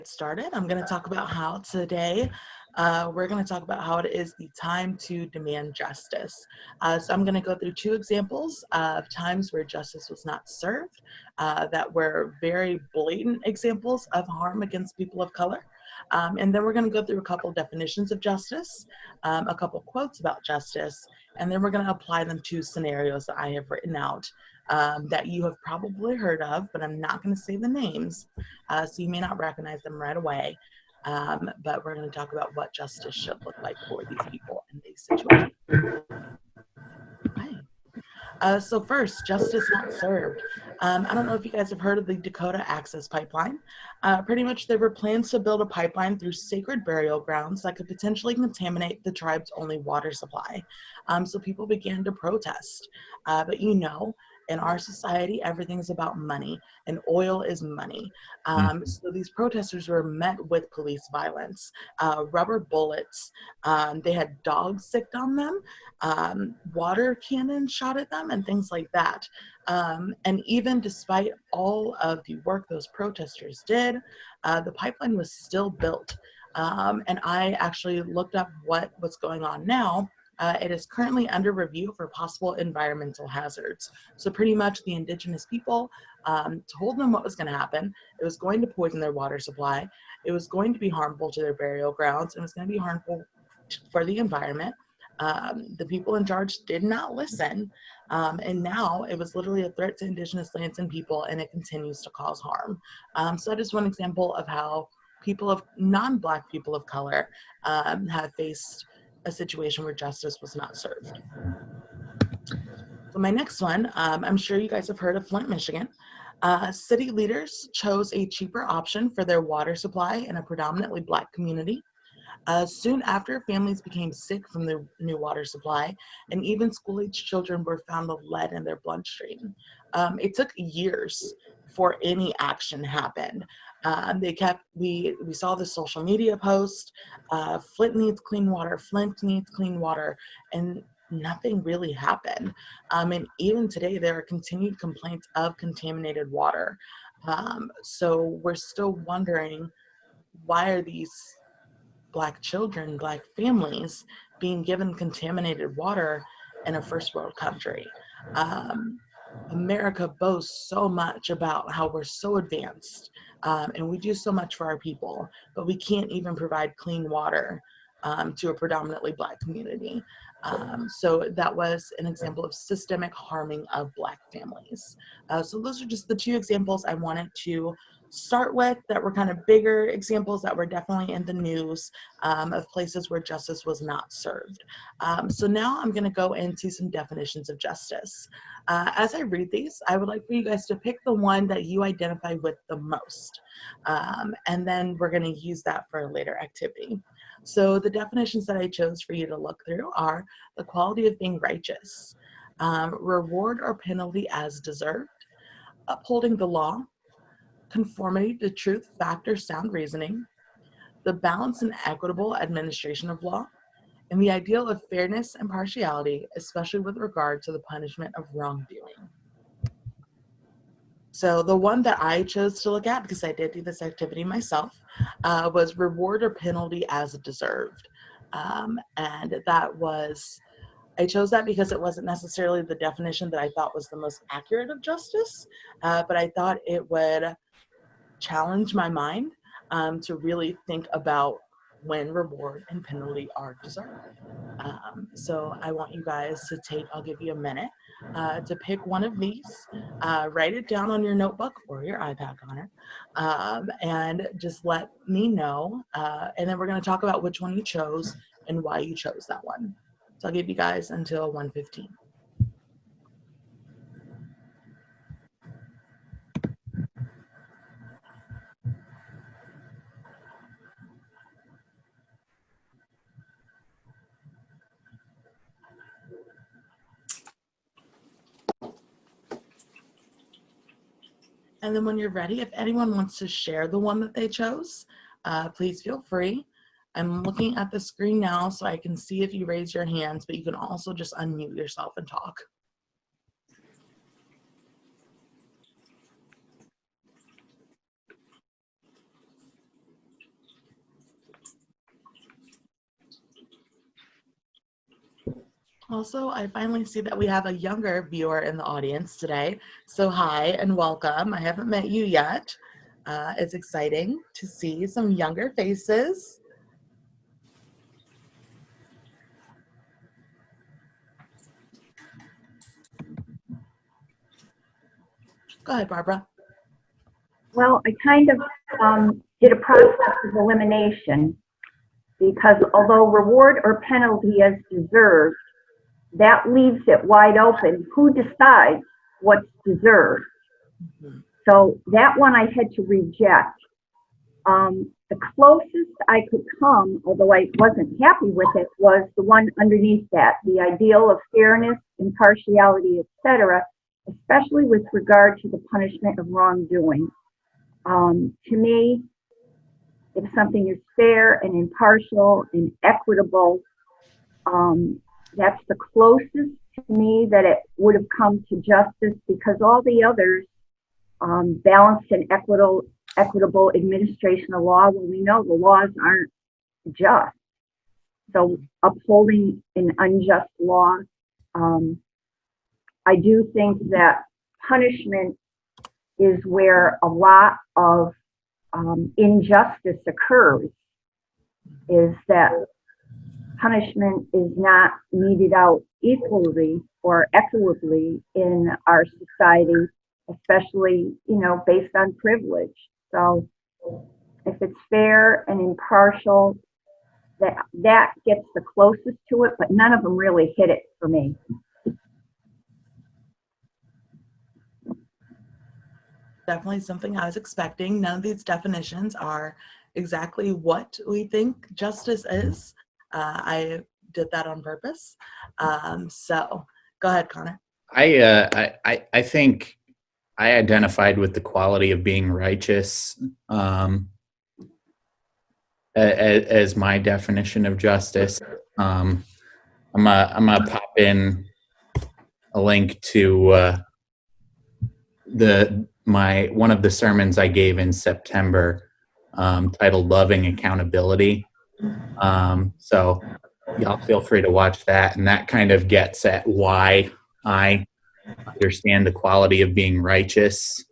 Started. I'm going to talk about how today we're going to talk about how it is the time to demand justice. So I'm going to go through two examples of times where justice was not served that were very blatant examples of harm against people of color. And then we're going to go through a couple definitions of justice, a couple quotes about justice, and then we're going to apply them to scenarios that I have written out that you have probably heard of, but I'm not going to say the names, so you may not recognize them right away. But we're going to talk about what justice should look like for these people in these situations. Okay. So first, justice not served. I don't know if you guys have heard of the Dakota Access Pipeline. Pretty much there were plans to build a pipeline through sacred burial grounds that could potentially contaminate the tribe's only water supply. So people began to protest. But in our society, everything's about money, and oil is money. So these protesters were met with police violence, rubber bullets. They had dogs sicked on them, water cannons shot at them, and things like that. And even despite all of the work those protesters did, the pipeline was still built. And I actually looked up what's going on now. It is currently under review for possible environmental hazards. So pretty much the indigenous people told them what was going to happen. It was going to poison their water supply. It was going to be harmful to their burial grounds, and it was going to be harmful for the environment. The people in charge did not listen, and now it was literally a threat to indigenous lands and people, and it continues to cause harm. So that is one example of how non-Black people of color have faced a situation where justice was not served. So my next one, I'm sure you guys have heard of Flint, Michigan. City leaders chose a cheaper option for their water supply in a predominantly Black community. Soon after, families became sick from the new water supply, and even school-age children were found with lead in their bloodstream. It took years before any action happened. We saw the social media post, Flint needs clean water, Flint needs clean water, and nothing really happened. And even today, there are continued complaints of contaminated water. So we're still wondering, why are these Black children, Black families being given contaminated water in a first world country? America boasts so much about how we're so advanced, and we do so much for our people, but we can't even provide clean water to a predominantly Black community. So that was an example of systemic harming of Black families. So those are just the two examples I wanted to start with that were kind of bigger examples that were definitely in the news of places where justice was not served. So now I'm going to go into some definitions of justice. As I read these, I would like for you guys to pick the one that you identify with the most. And then we're going to use that for a later activity. So the definitions that I chose for you to look through are the quality of being righteous, reward or penalty as deserved, upholding the law, conformity to truth, fact, or sound reasoning, the balanced and equitable administration of law, and the ideal of fairness and partiality, especially with regard to the punishment of wrongdoing. So the one that I chose to look at, because I did do this activity myself, was reward or penalty as deserved. And I chose that because it wasn't necessarily the definition that I thought was the most accurate of justice, but I thought it would challenge my mind to really think about when reward and penalty are deserved. So I want you guys to I'll give you a minute to pick one of these, write it down on your notebook or your iPad, Connor, and just let me know. And then we're going to talk about which one you chose and why you chose that one. So I'll give you guys until 1:15. And then when you're ready, if anyone wants to share the one that they chose, please feel free. I'm looking at the screen now so I can see if you raise your hands, but you can also just unmute yourself and talk. Also, I finally see that we have a younger viewer in the audience today. So hi and welcome. I haven't met you yet. It's exciting to see some younger faces. Go ahead, Barbara. Well, I kind of did a process of elimination because although reward or penalty is deserved, that leaves it wide open. Who decides what's deserved? Mhm. So that one I had to reject. The closest I could come, although I wasn't happy with it, was the one underneath that, the ideal of fairness, impartiality, etc., especially with regard to the punishment of wrongdoing. To me, if something is fair and impartial and equitable, that's the closest to me that it would have come to justice, because all the others, balanced and equitable administration of law, well, we know the laws aren't just. So upholding an unjust law, I do think that punishment is where a lot of injustice occurs, is that punishment is not meted out equally or equitably in our society, especially, based on privilege. So if it's fair and impartial, that gets the closest to it, but none of them really hit it for me. Definitely something I was expecting. None of these definitions are exactly what we think justice is. I did that on purpose. So go ahead, Connor. I think I identified with the quality of being righteous as my definition of justice. I'm gonna pop in a link to one of the sermons I gave in September, titled "Loving Accountability." So y'all feel free to watch that, and that kind of gets at why I understand the quality of being righteous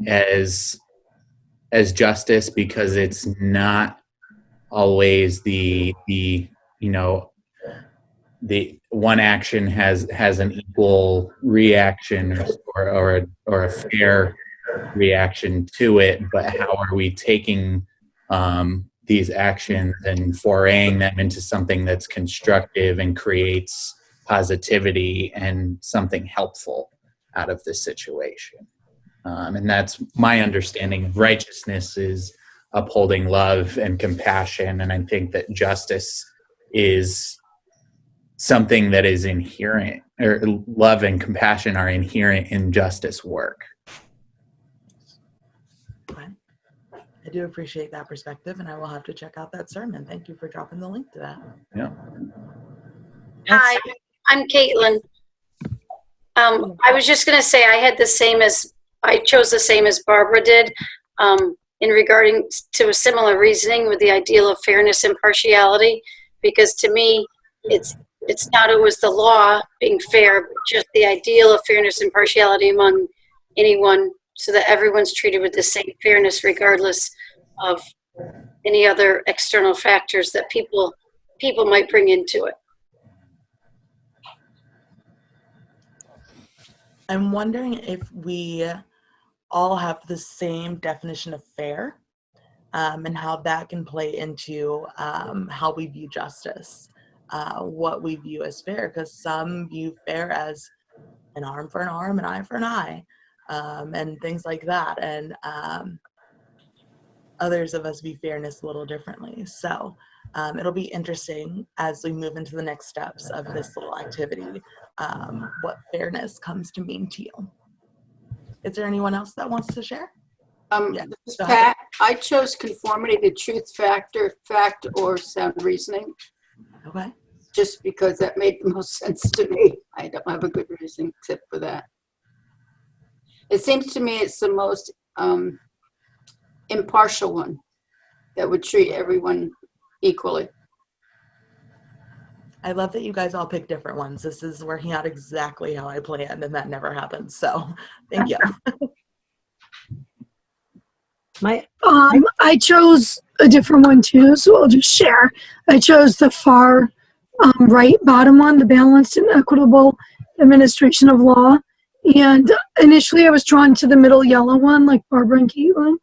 as justice, because it's not always the one action has an equal reaction or a fair reaction to it, but how are we taking these actions and foraying them into something that's constructive and creates positivity and something helpful out of the situation. And that's my understanding of righteousness, is upholding love and compassion. And I think that justice is something that is inherent, or love and compassion are inherent in justice work. Okay. I do appreciate that perspective, and I will have to check out that sermon. Thank you for dropping the link to that. Yeah. Hi, I'm Caitlin. I was just going to say I chose the same as Barbara did, in regarding to a similar reasoning with the ideal of fairness and impartiality, because to me, it's not always the law being fair, but just the ideal of fairness and impartiality among anyone, so that everyone's treated with the same fairness regardless of any other external factors that people might bring into it. I'm wondering if we all have the same definition of fair, and how that can play into how we view justice, what we view as fair, because some view fair as an arm for an arm, an eye for an eye, and things like that. And others of us view fairness a little differently. So it'll be interesting as we move into the next steps of this little activity, what fairness comes to mean to you. Is there anyone else that wants to share? This is Pat. I chose conformity to truth, fact, or sound reasoning. Okay. Just because that made the most sense to me. I don't have a good reason except for that. It seems to me it's the most impartial one that would treat everyone equally. I love that you guys all pick different ones. This is working out exactly how I planned, and that never happens. So thank you. I chose a different one too, so I'll just share. I chose the far right bottom one, the balanced and equitable administration of law. And initially I was drawn to the middle yellow one, like Barbara and Caitlin.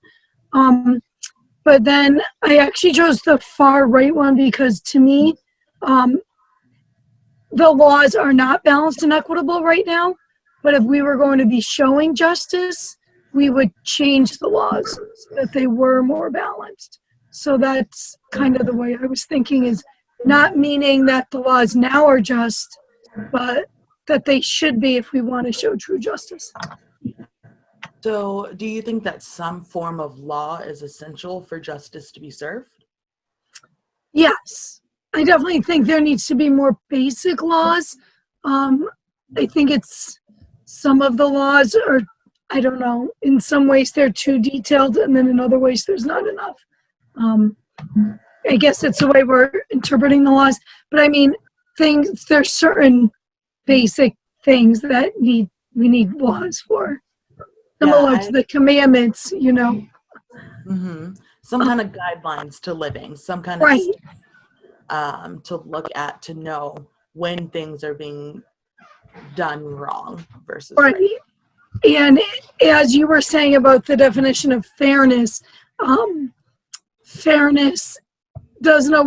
But then I actually chose the far right one because to me, the laws are not balanced and equitable right now. But if we were going to be showing justice, we would change the laws so that they were more balanced. So that's kind of the way I was thinking, is not meaning that the laws now are just, but that they should be if we want to show true justice. So do you think that some form of law is essential for justice to be served? Yes, I definitely think there needs to be more basic laws. I think it's some of the laws are, I don't know, in some ways they're too detailed, and then in other ways there's not enough. I guess it's the way we're interpreting the laws, but I mean, there's certain basic things that we need laws for. Similar to the commandments, you know. Mm-hmm. Some kind of guidelines to living, some kind of to look at, to know when things are being done wrong versus right. And as you were saying about the definition of fairness, fairness does not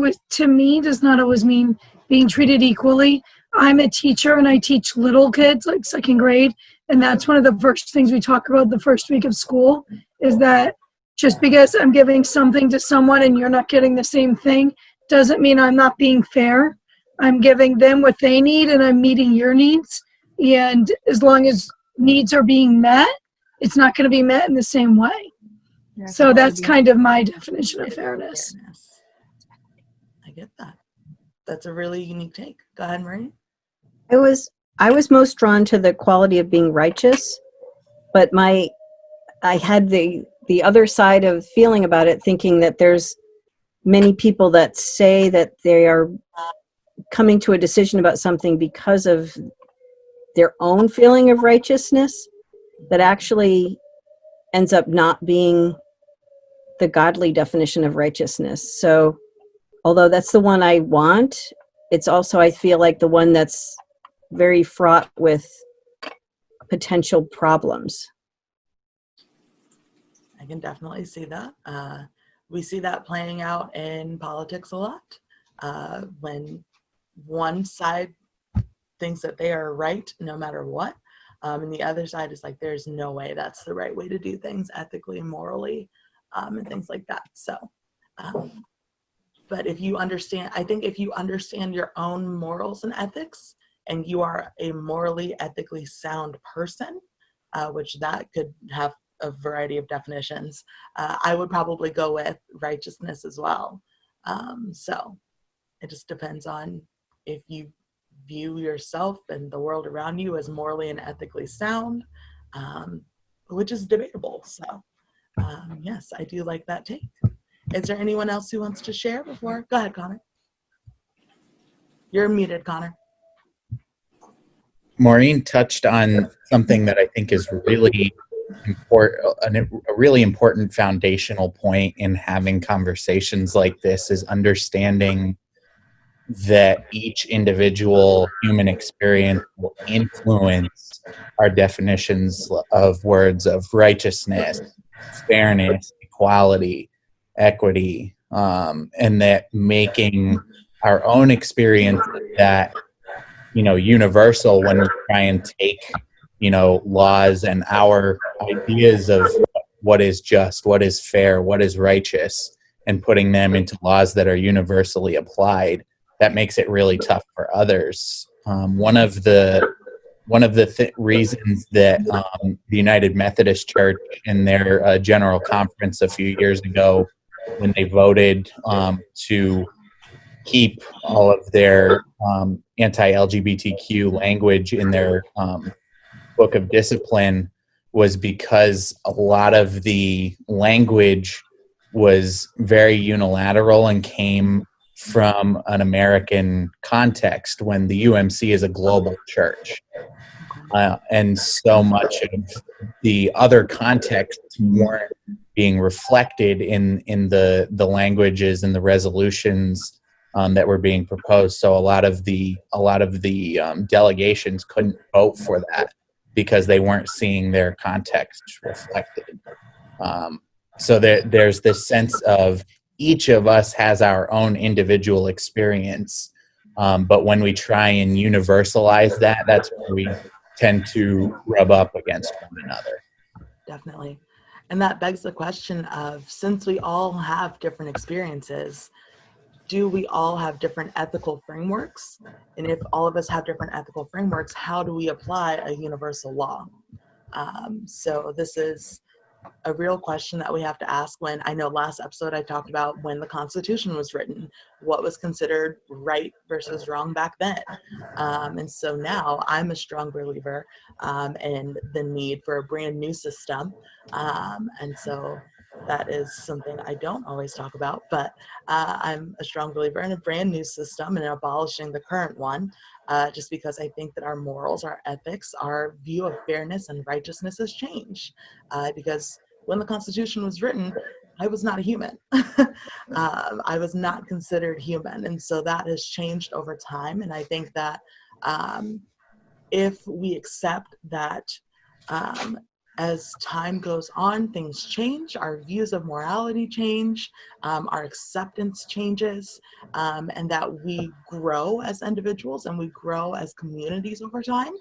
always mean being treated equally. I'm a teacher and I teach little kids, like second grade, and that's one of the first things we talk about the first week of school, is that just because I'm giving something to someone and you're not getting the same thing doesn't mean I'm not being fair. I'm giving them what they need and I'm meeting your needs. And as long as needs are being met, it's not going to be met in the same way. So that's kind of my definition of fairness. I get that. That's a really unique take. Go ahead, Marie. I was most drawn to the quality of being righteous, but I had the other side of feeling about it, thinking that there's many people that say that they are coming to a decision about something because of their own feeling of righteousness that actually ends up not being the godly definition of righteousness. So although that's the one I want, it's also, I feel like, the one that's very fraught with potential problems. I can definitely see that. We see that playing out in politics a lot. When one side thinks that they are right no matter what, and the other side is like, there's no way that's the right way to do things ethically and morally, and things like that. So, but if you understand, I think if you understand your own morals and ethics, and you are a morally, ethically sound person, which that could have a variety of definitions, I would probably go with righteousness as well. So it just depends on if you view yourself and the world around you as morally and ethically sound, which is debatable. So yes, I do like that take. Is there anyone else who wants to share before? Go ahead, Connor. You're muted, Connor. Maureen touched on something that I think is really important, a really important foundational point in having conversations like this, is understanding that each individual human experience will influence our definitions of words of righteousness, fairness, equality, equity, and that making our own experience that, universal when we try and take, laws and our ideas of what is just, what is fair, what is righteous, and putting them into laws that are universally applied, that makes it really tough for others. One of the reasons that the United Methodist Church in their general conference a few years ago, when they voted to keep all of their anti-LGBTQ language in their book of discipline, was because a lot of the language was very unilateral and came from an American context when the UMC is a global church. And so much of the other contexts weren't being reflected in the languages and the resolutions that were being proposed. So a lot of the delegations couldn't vote for that because they weren't seeing their context reflected. So there's this sense of each of us has our own individual experience, but when we try and universalize that, that's where we tend to rub up against one another. Definitely. And that begs the question of, since we all have different experiences, do we all have different ethical frameworks? And if all of us have different ethical frameworks, how do we apply a universal law? So this is a real question that we have to ask. When, I know last episode I talked about when the Constitution was written, what was considered right versus wrong back then. And so now I'm a strong believer in the need for a brand new system. And so that is something I don't always talk about, but I'm a strong believer in a brand new system and abolishing the current one, just because I think that our morals, our ethics, our view of fairness and righteousness has changed. Because when the Constitution was written, I was not a human. I was not considered human. And so that has changed over time. And I think that if we accept that as time goes on, things change, our views of morality change, our acceptance changes, and that we grow as individuals and we grow as communities over time,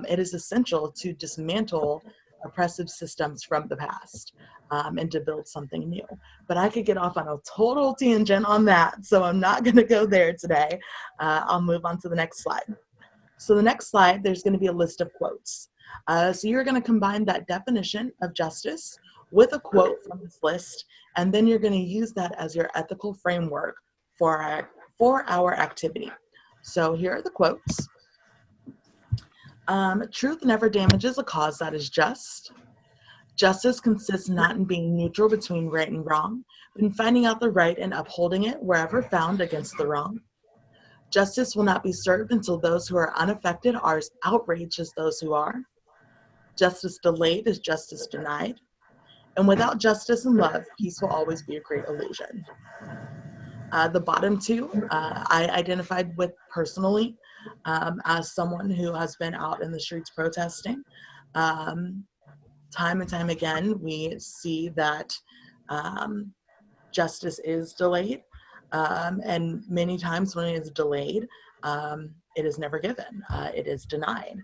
it is essential to dismantle oppressive systems from the past and to build something new. But I could get off on a total tangent on that, so I'm not going to go there today. I'll move on to the next slide. So the next slide, there's going to be a list of quotes. So you're going to combine that definition of justice with a quote from this list, and then you're going to use that as your ethical framework for our activity. So here are the quotes. Truth never damages a cause that is just. Justice consists not in being neutral between right and wrong, but in finding out the right and upholding it wherever found against the wrong. Justice will not be served until those who are unaffected are as outraged as those who are. Justice delayed is justice denied. And without justice and love, peace will always be a great illusion. The bottom two, I identified with personally as someone who has been out in the streets protesting. Time and time again, we see that justice is delayed. And many times when it is delayed, it is never given. It is denied.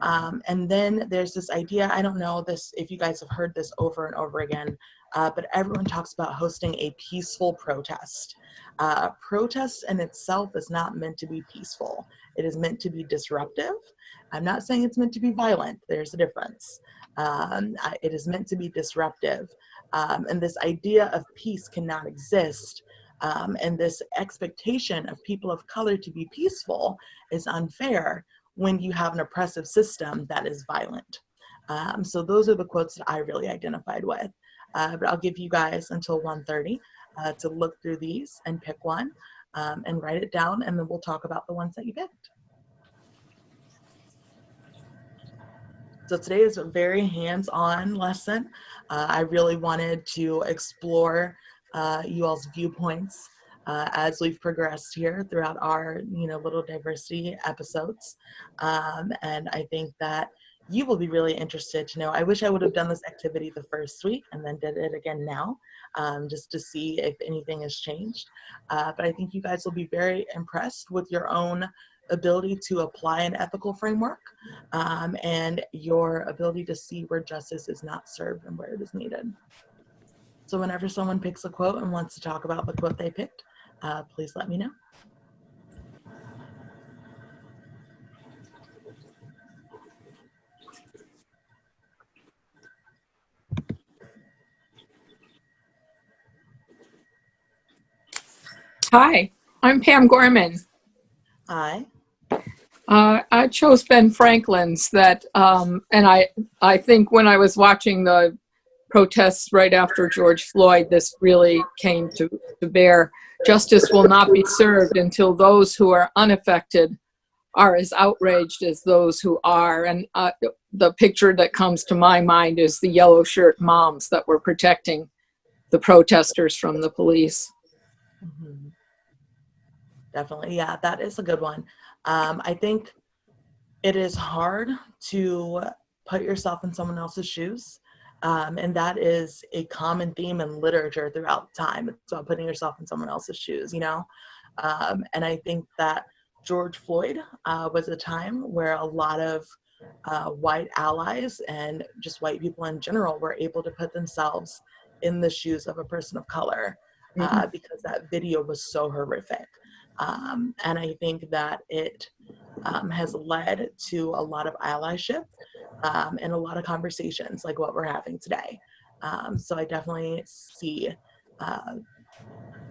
And then there's this idea, I don't know if you guys have heard this over and over again, but everyone talks about hosting a peaceful protest. Protest in itself is not meant to be peaceful. It is meant to be disruptive. I'm not saying it's meant to be violent. There's a difference. It is meant to be disruptive. And this idea of peace cannot exist. And this expectation of people of color to be peaceful is unfair when you have an oppressive system that is violent. So those are the quotes that I really identified with. But I'll give you guys until 1:30 to look through these and pick one and write it down, and then we'll talk about the ones that you picked. So today is a very hands-on lesson. I really wanted to explore you all's viewpoints as we've progressed here throughout our little diversity episodes. And I think that you will be really interested to know. I wish I would have done this activity the first week and then did it again now, just to see if anything has changed. But I think you guys will be very impressed with your own ability to apply an ethical framework and your ability to see where justice is not served and where it is needed. So whenever someone picks a quote and wants to talk about the quote they picked, please let me know. Hi, I'm Pam Gorman. Hi. I chose Ben Franklin's and I think when I was watching the protests right after George Floyd, this really came to bear. Justice will not be served until those who are unaffected are as outraged as those who are. And the picture that comes to my mind is the yellow shirt moms that were protecting the protesters from the police. Mhm. Definitely. Yeah, that is a good one. I think it is hard to put yourself in someone else's shoes. And that is a common theme in literature throughout time. It's about putting yourself in someone else's shoes, you know? And I think that George Floyd was a time where a lot of white allies and just white people in general were able to put themselves in the shoes of a person of color because that video was so horrific. And I think that it has led to a lot of allyship and a lot of conversations like what we're having today. So I definitely see,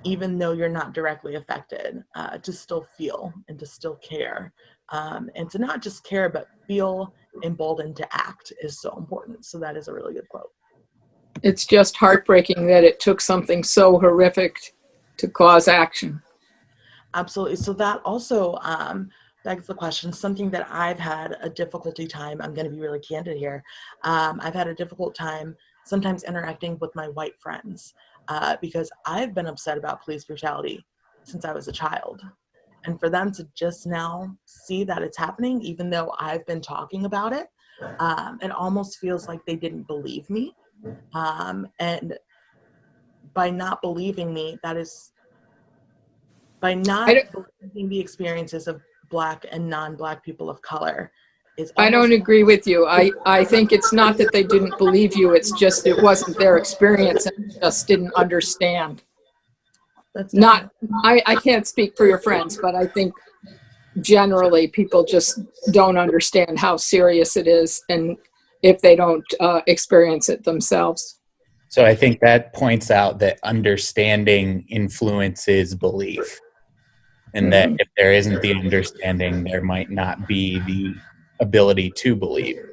even though you're not directly affected, to still feel and to still care. And to not just care, but feel emboldened to act is so important. So that is a really good quote. It's just heartbreaking that it took something so horrific to cause action. Absolutely. So that also begs the question, something that I've had a difficulty time, I'm going to be really candid here. I've had a difficult time sometimes interacting with my white friends because I've been upset about police brutality since I was a child. And for them to just now see that it's happening, even though I've been talking about it, it almost feels like they didn't believe me. And by not believing me, that is by not believing the experiences of Black and non-Black people of color is I don't agree with you. I think it's not that they didn't believe you, it's just it wasn't their experience and they just didn't understand. Not, I can't speak for your friends, but I think generally people just don't understand how serious it is and if they don't experience it themselves. So I think that points out that understanding influences belief. And that if there isn't the understanding, there might not be the ability to believe.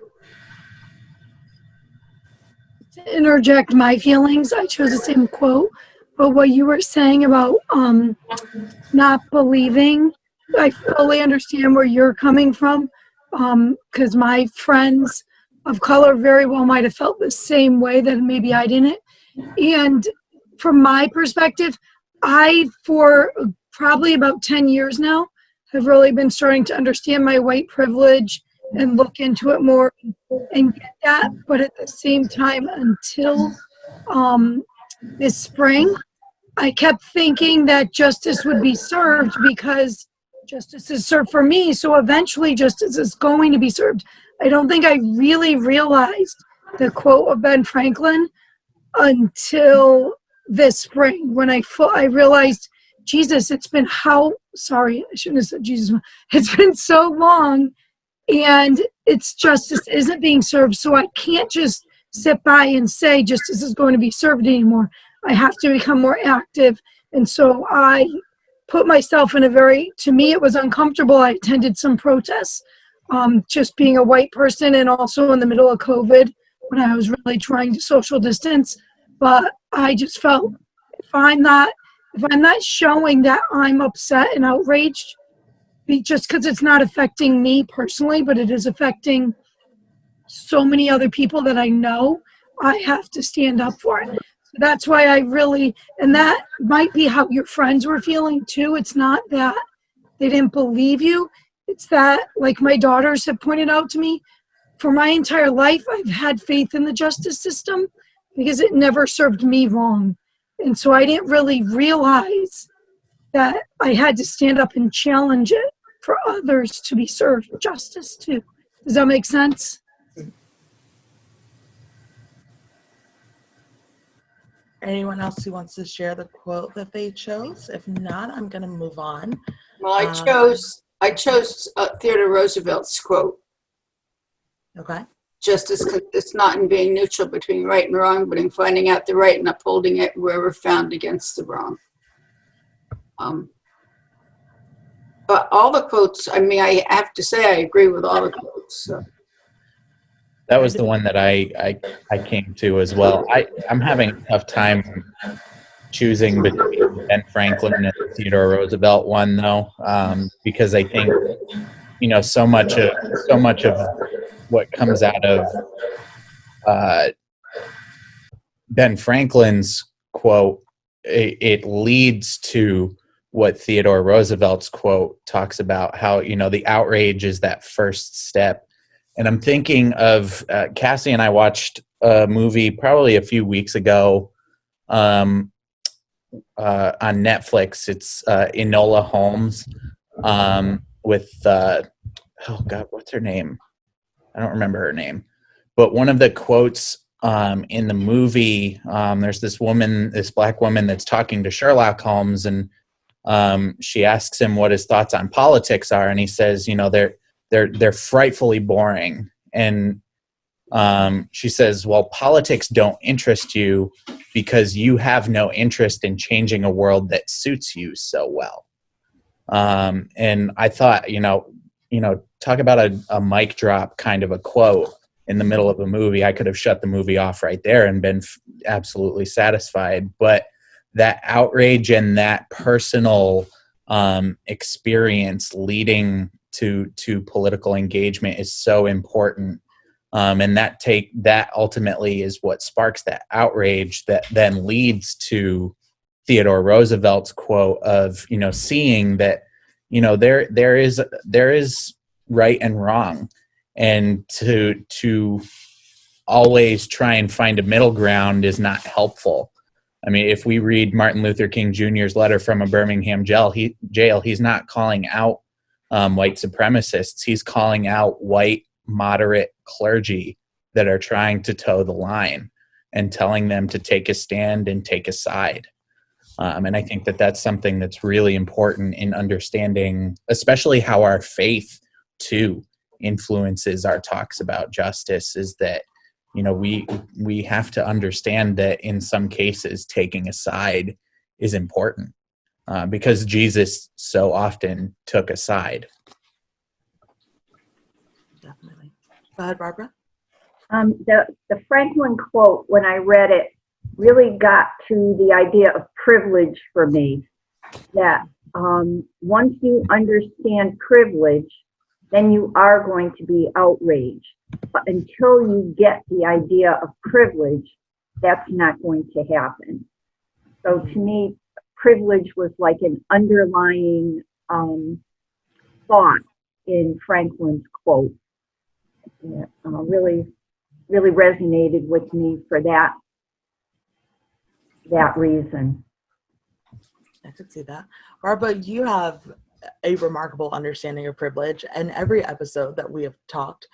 To interject my feelings, I chose the same quote, but what you were saying about not believing, I fully understand where you're coming from, because my friends of color very well might have felt the same way that maybe I didn't. And from my perspective, for probably about 10 years now, have really been starting to understand my white privilege and look into it more and get that. But at the same time, until this spring, I kept thinking that justice would be served because justice is served for me. So eventually justice is going to be served. I don't think I really realized the quote of Ben Franklin until this spring when I realized, Jesus, it's been I shouldn't have said Jesus. It's been so long and it's justice isn't being served. So I can't just sit by and say justice is going to be served anymore. I have to become more active. And so I put myself in to me, it was uncomfortable. I attended some protests, just being a white person and also in the middle of COVID when I was really trying to social distance. But I just felt if I'm not showing that I'm upset and outraged, just because it's not affecting me personally, but it is affecting so many other people that I know, I have to stand up for it. So that's why and that might be how your friends were feeling too. It's not that they didn't believe you. It's that, like my daughters have pointed out to me, for my entire life, I've had faith in the justice system because it never served me wrong. And so I didn't really realize that I had to stand up and challenge it for others to be served justice too. Does that make sense? Anyone else who wants to share the quote that they chose? If not, I'm going to move on. Well, I chose Theodore Roosevelt's quote. Okay. Justice consists not in being neutral between right and wrong, but in finding out the right and upholding it wherever found against the wrong. But all the quotes, I mean, I have to say I agree with all the quotes. So. That was the one that I came to as well. I'm having a tough time choosing between Ben Franklin and the Theodore Roosevelt one, though, because I think so much of what comes out of Ben Franklin's quote, it leads to what Theodore Roosevelt's quote talks about, how the outrage is that first step. And I'm thinking of Cassie and I watched a movie probably a few weeks ago on Netflix. It's Enola Holmes with oh God, what's her name? I don't remember her name. But one of the quotes in the movie, there's this black woman that's talking to Sherlock Holmes, and she asks him what his thoughts on politics are, and he says, they're frightfully boring. And she says, well, politics don't interest you because you have no interest in changing a world that suits you so well. And I thought, talk about a mic drop kind of a quote in the middle of a movie. I could have shut the movie off right there and been absolutely satisfied. But that outrage and that personal experience leading to political engagement is so important. And that ultimately is what sparks that outrage that then leads to Theodore Roosevelt's quote of, seeing that, there is right and wrong, and to always try and find a middle ground is not helpful. I mean, if we read Martin Luther King Jr.'s letter from a Birmingham jail, he's not calling out white supremacists. He's calling out white moderate clergy that are trying to toe the line and telling them to take a stand and take a side. And I think that that's something that's really important in understanding, especially how our faith too influences our talks about justice, is that, we have to understand that in some cases taking a side is important because Jesus so often took a side. Definitely. Go ahead, Barbara. The Franklin quote, when I read it, really got to the idea of privilege for me, that once you understand privilege, then you are going to be outraged. But until you get the idea of privilege, that's not going to happen. So to me, privilege was like an underlying thought in Franklin's quote. It really resonated with me for that reason. I could see that. Barbara, you have a remarkable understanding of privilege, and every episode that we have talked,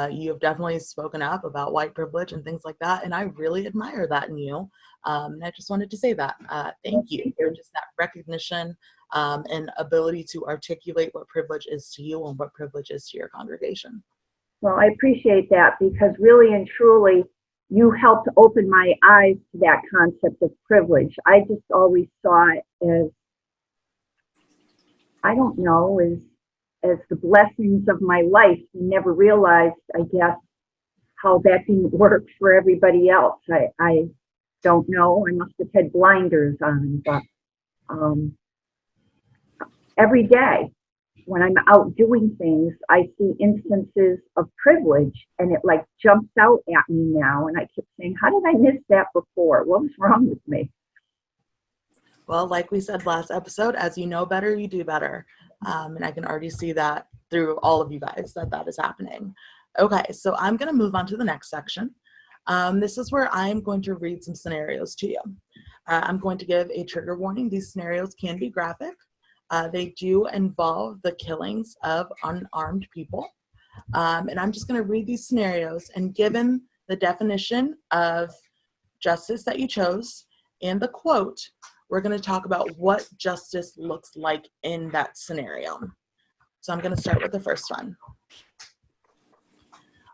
you have definitely spoken up about white privilege and things like that, and I really admire that in you. And I just wanted to say that. Thank you for just that recognition and ability to articulate what privilege is to you and what privilege is to your congregation. Well, I appreciate that, because really and truly, you helped open my eyes to that concept of privilege. I just always saw it as, I don't know, as the blessings of my life. I never realized, I guess, how that didn't work for everybody else. I don't know. I must have had blinders on, but every day when I'm out doing things, I see instances of privilege, and it like jumps out at me now. And I keep saying, how did I miss that before? What was wrong with me? Well, like we said last episode, as you know better, you do better. And I can already see that through all of you guys that is happening. Okay, so I'm going to move on to the next section. This is where I'm going to read some scenarios to you. I'm going to give a trigger warning. These scenarios can be graphic. They do involve the killings of unarmed people. And I'm just going to read these scenarios, and given the definition of justice that you chose and the quote, we're going to talk about what justice looks like in that scenario. So I'm going to start with the first one.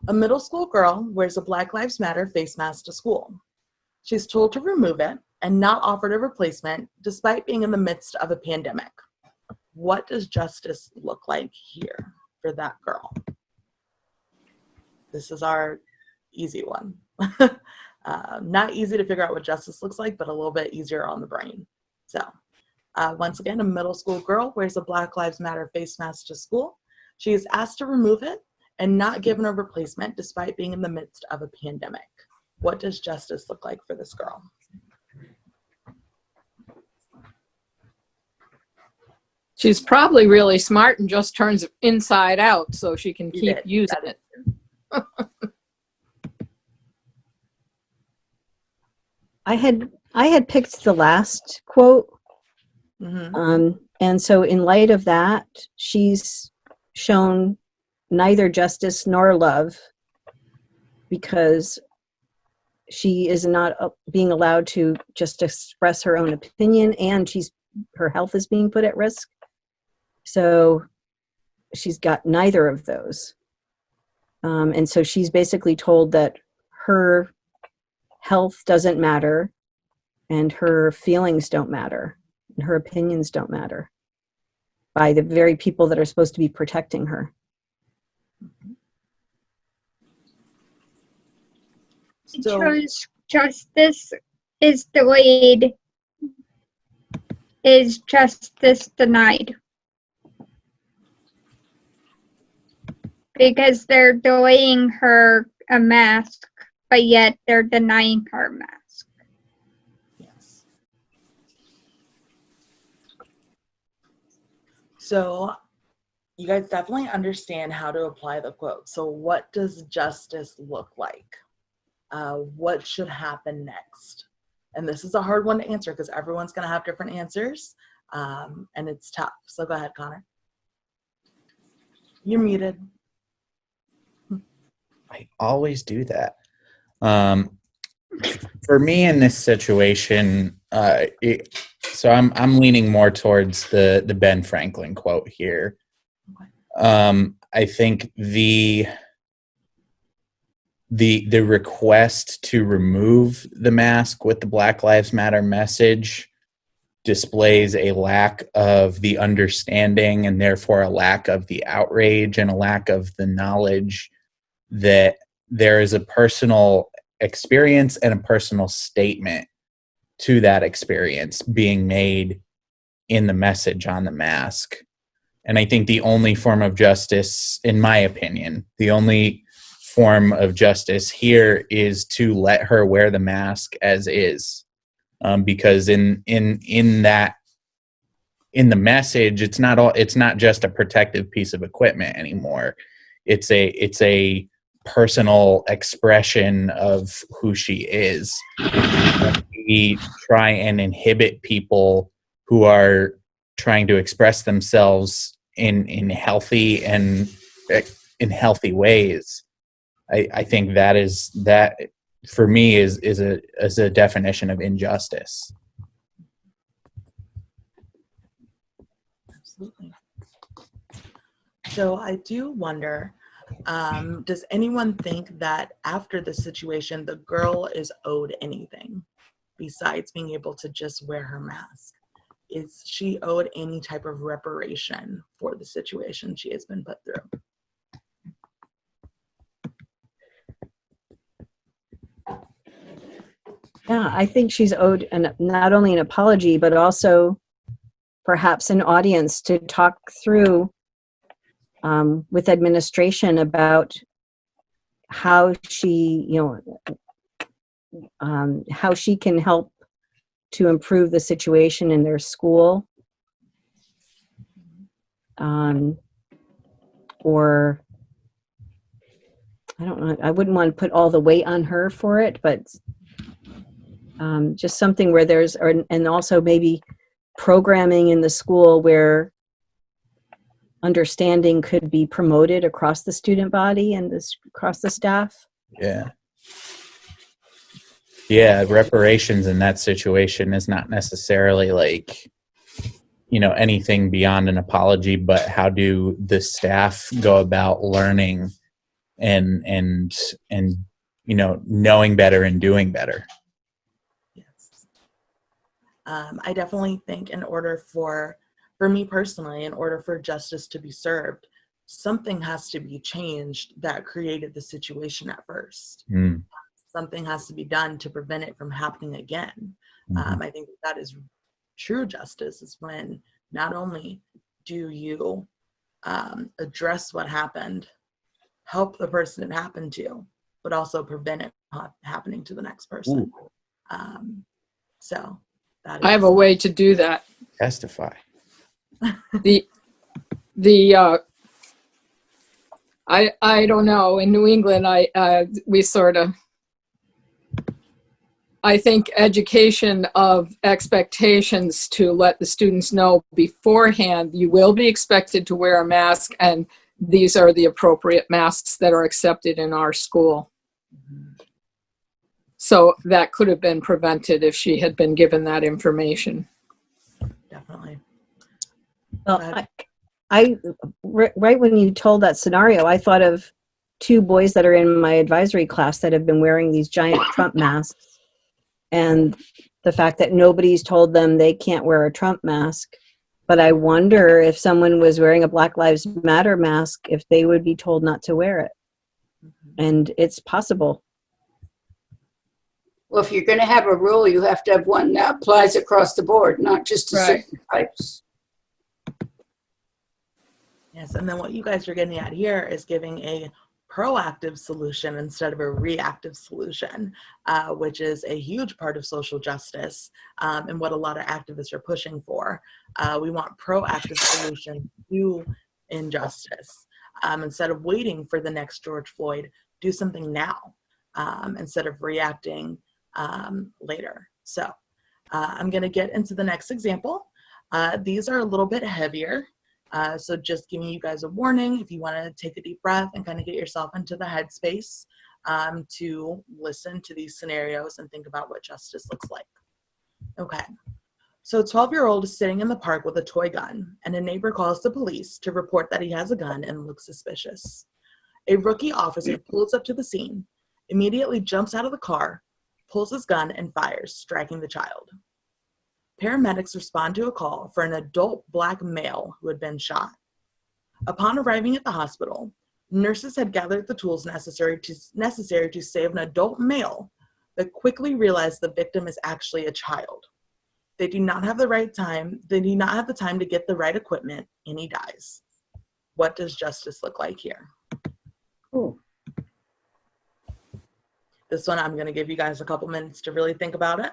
A middle school girl wears a Black Lives Matter face mask to school. She's told to remove it and not offered a replacement despite being in the midst of a pandemic. What does justice look like here for that girl? This is our easy one. Not easy to figure out what justice looks like, but a little bit easier on the brain. So once again, a middle school girl wears a Black Lives Matter face mask to school. She is asked to remove it and not given a replacement despite being in the midst of a pandemic. What does justice look like for this girl? She's probably really smart and just turns it inside out so she can keep using it. I had picked the last quote. Mm-hmm. And so in light of that, she's shown neither justice nor love because she is not being allowed to just express her own opinion, and her health is being put at risk. So she's got neither of those. And so she's basically told that her health doesn't matter and her feelings don't matter and her opinions don't matter by the very people that are supposed to be protecting her. Because justice is delayed, is justice denied. Because they're delaying her a mask, but yet they're denying her a mask. Yes. So you guys definitely understand how to apply the quote. So what does justice look like? What should happen next? And this is a hard one to answer because everyone's going to have different answers, and it's tough. So go ahead, Connor. You're muted. I always do that. For me in this situation, so I'm leaning more towards the Ben Franklin quote here. I think the request to remove the mask with the Black Lives Matter message displays a lack of the understanding and therefore a lack of the outrage and a lack of the knowledge that there is a personal experience and a personal statement to that experience being made in the message on the mask. And I think the only form of justice, in my opinion, the only form of justice here is to let her wear the mask as is, because in the message, it's not just a protective piece of equipment anymore. It's a personal expression of who she is. We try and inhibit people who are trying to express themselves in healthy and in healthy ways. I think that for me is a definition of injustice. Absolutely. So I do wonder, does anyone think that after the situation, the girl is owed anything besides being able to just wear her mask? Is she owed any type of reparation for the situation she has been put through? Yeah, I think she's owed not only an apology, but also perhaps an audience to talk through with administration about how she, how she can help to improve the situation in their school, or I don't know. I wouldn't want to put all the weight on her for it, but just something where and also maybe programming in the school where understanding could be promoted across the student body and across the staff. Yeah, reparations in that situation is not necessarily anything beyond an apology, but how do the staff go about learning and knowing better and doing better? Yes. I definitely think in order for me personally, in order for justice to be served, something has to be changed that created the situation at first. Mm. Something has to be done to prevent it from happening again. I think that is true justice, is when not only do you address what happened, help the person it happened to, but also prevent it happening to the next person. So that is, I have a way to do that. Testify. I don't know. In New England, we sort of, I think education of expectations to let the students know beforehand, you will be expected to wear a mask, and these are the appropriate masks that are accepted in our school. So that could have been prevented if she had been given that information. definitely. Well, right when you told that scenario, I thought of 2 boys that are in my advisory class that have been wearing these giant Trump masks, and the fact that nobody's told them they can't wear a Trump mask. But I wonder if someone was wearing a Black Lives Matter mask, if they would be told not to wear it. And it's possible. Well, if you're going to have a rule, you have to have one that applies across the board, not just to Right. certain types. Yes, and then what you guys are getting at here is giving a proactive solution instead of a reactive solution, which is a huge part of social justice and what a lot of activists are pushing for. We want proactive solutions to injustice. Instead of waiting for the next George Floyd, do something now instead of reacting later. So I'm going to get into the next example. These are a little bit heavier. So just giving you guys a warning, if you want to take a deep breath and kind of get yourself into the headspace to listen to these scenarios and think about what justice looks like. Okay, so a 12-year-old is sitting in the park with a toy gun, and a neighbor calls the police to report that he has a gun and looks suspicious. A rookie officer pulls up to the scene, immediately jumps out of the car, pulls his gun, and fires, striking the child. Paramedics respond to a call for an adult Black male who had been shot. Upon arriving at the hospital, nurses had gathered the tools necessary to save an adult male, but quickly realized the victim is actually a child. They do not have the time to get the right equipment, and he dies. What does justice look like here? Ooh. This one, I'm going to give you guys a couple minutes to really think about it.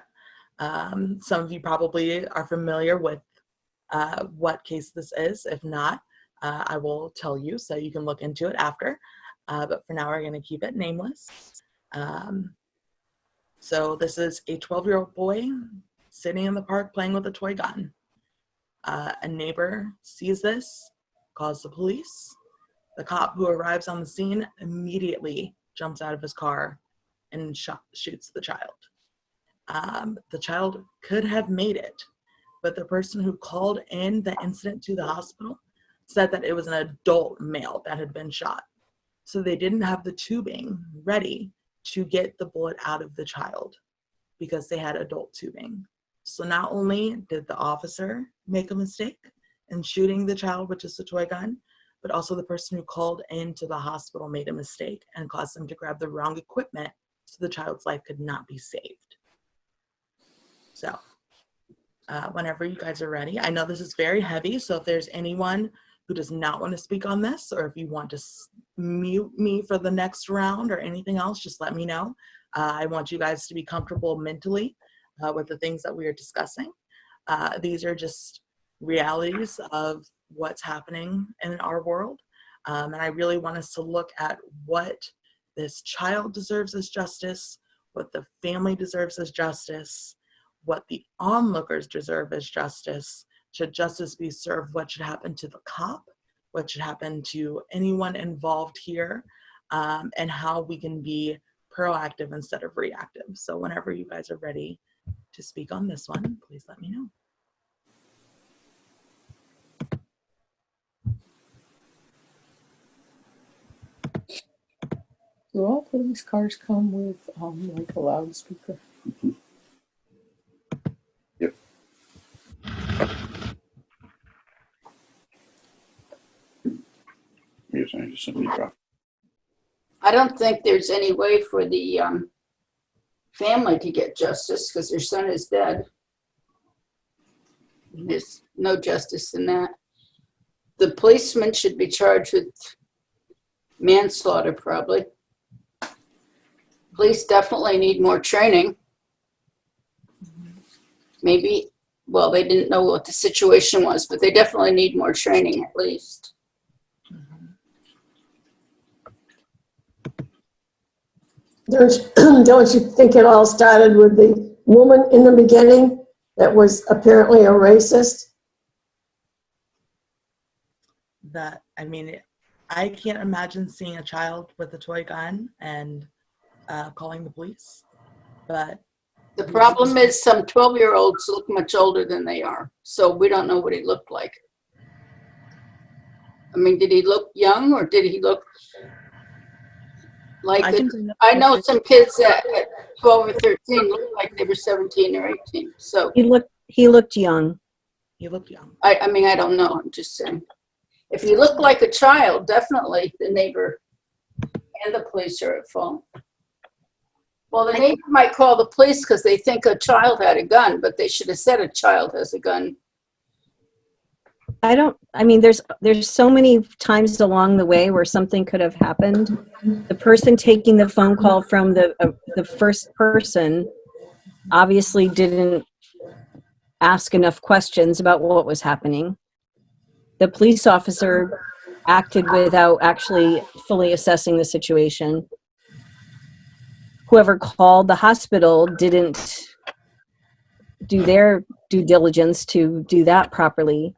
Some of you probably are familiar with what case this is. If not, I will tell you so you can look into it after. But for now, we're going to keep it nameless. So this is a 12-year-old boy sitting in the park playing with a toy gun. A neighbor sees this, calls the police. The cop who arrives on the scene immediately jumps out of his car and shoots the child. The child could have made it, but the person who called in the incident to the hospital said that it was an adult male that had been shot. So they didn't have the tubing ready to get the bullet out of the child because they had adult tubing. So not only did the officer make a mistake in shooting the child, which is the toy gun, but also the person who called into the hospital made a mistake and caused them to grab the wrong equipment so the child's life could not be saved. So whenever you guys are ready, I know this is very heavy, so if there's anyone who does not want to speak on this, or if you want to mute me for the next round or anything else, just let me know. I want you guys to be comfortable mentally with the things that we are discussing. These are just realities of what's happening in our world. And I really want us to look at what this child deserves as justice, what the family deserves as justice, what the onlookers deserve as justice. Should justice be served? What should happen to the cop? What should happen to anyone involved here? And how we can be proactive instead of reactive. So whenever you guys are ready to speak on this one, please let me know. Do all police cars come with like a loudspeaker? Yep. I just simply drop. I don't think there's any way for the family to get justice because their son is dead. There's no justice in that. The policeman should be charged with manslaughter, probably. Police definitely need more training. Maybe, well, they didn't know what the situation was, but they definitely need more training at least. Don't you think it all started with the woman in the beginning that was apparently a racist? That, I mean, I can't imagine seeing a child with a toy gun and calling the police, but The problem is some 12-year-olds look much older than they are, so we don't know what he looked like. I mean, did he look young or did he look like I know some kids that at 12 or 13 look like they were 17 or 18. So He looked young. he looked young. I mean, I don't know. I'm just saying. If you look like a child, definitely the neighbor and the police are at fault. Well, the neighbor might call the police because they think a child had a gun, but they should have said a child has a gun. I mean, there's so many times along the way where something could have happened. The person taking the phone call from the first person obviously didn't ask enough questions about what was happening. The police officer acted without actually fully assessing the situation. Whoever called the hospital didn't do their due diligence to do that properly.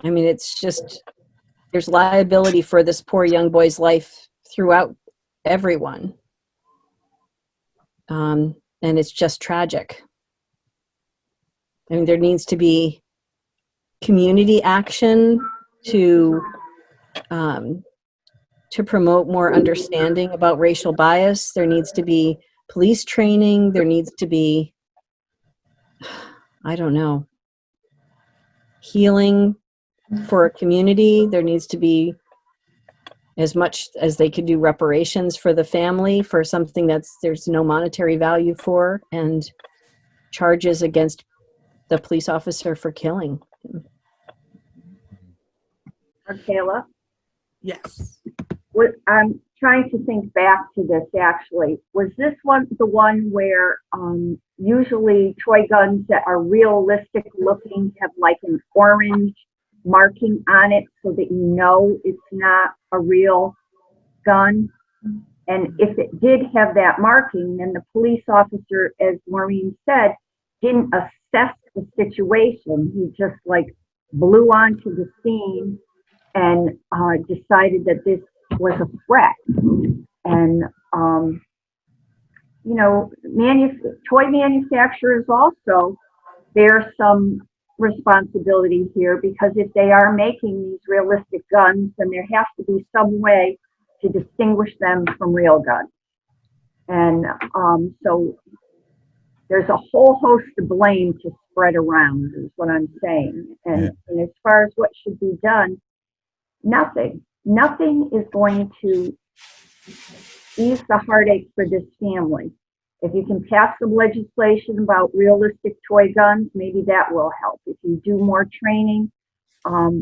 I mean, it's just, there's liability for this poor young boy's life throughout everyone. And it's just tragic. I mean, there needs to be community action to promote more understanding about racial bias. There needs to be police training. There needs to be, I don't know, healing for a community. There needs to be, as much as they could do, reparations for the family for something there's no monetary value for, and charges against the police officer for killing him. Arkayla? Yes. I'm trying to think back to this actually. Was this one the one where usually toy guns that are realistic looking have like an orange marking on it so that you know it's not a real gun? And if it did have that marking, then the police officer, as Maureen said, didn't assess the situation. He just like blew onto the scene and decided that this was a threat. And, you know, toy manufacturers also bear some responsibility here, because if they are making these realistic guns, then there has to be some way to distinguish them from real guns. And so there's a whole host of blame to spread around, is what I'm saying. And as far as what should be done, nothing is going to ease the heartache for this family. If you can pass some legislation about realistic toy guns, maybe that will help. If you do more training,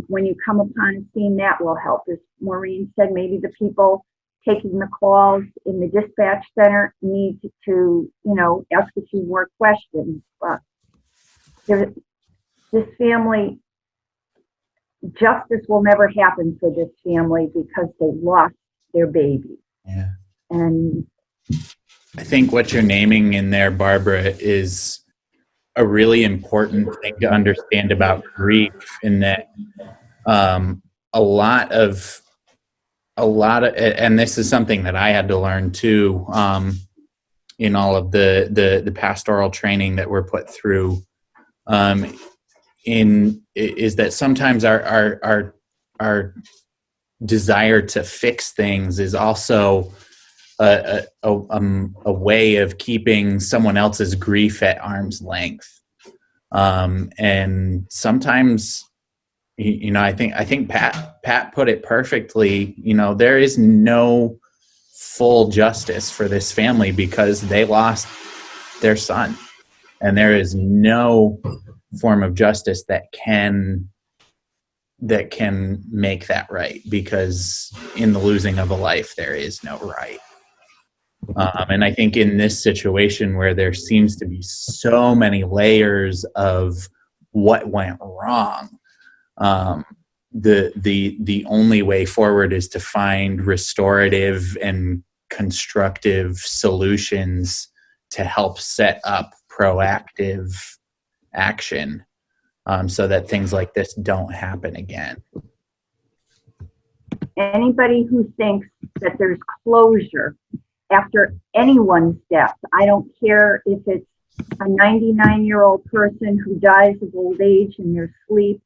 when you come upon a scene, that will help. As Maureen said, maybe the people taking the calls in the dispatch center need to, you know, ask a few more questions. But this family, justice will never happen for this family because they lost their baby. Yeah. And I think what you're naming in there, Barbara, is a really important thing to understand about grief, in that a lot of, and this is something that I had to learn too, in all of the pastoral training that we're put through, is that sometimes our desire to fix things is also a way of keeping someone else's grief at arm's length. And sometimes You know, I think Pat put it perfectly. You know, there is no full justice for this family because they lost their son, and there is no form of justice that can make that right, because in the losing of a life there is no right. And I think in this situation where there seems to be so many layers of what went wrong, the only way forward is to find restorative and constructive solutions to help set up proactive action, so that things like this don't happen again. Anybody who thinks that there's closure after anyone's death, I don't care if it's a 99-year-old person who dies of old age in their sleep,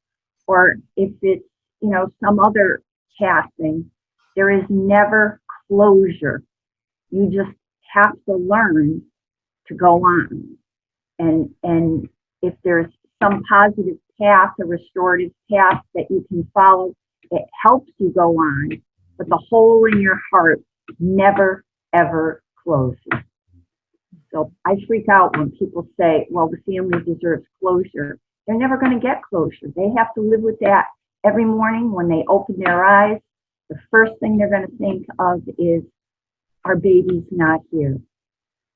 or if it's, you know, some other passing, there is never closure. You just have to learn to go on. And if there's some positive path, a restorative path that you can follow, it helps you go on, but the hole in your heart never, ever closes. So I freak out when people say, well, the family deserves closure. They're never going to get closure. They have to live with that every morning when they open their eyes. The first thing they're going to think of is, our baby's not here.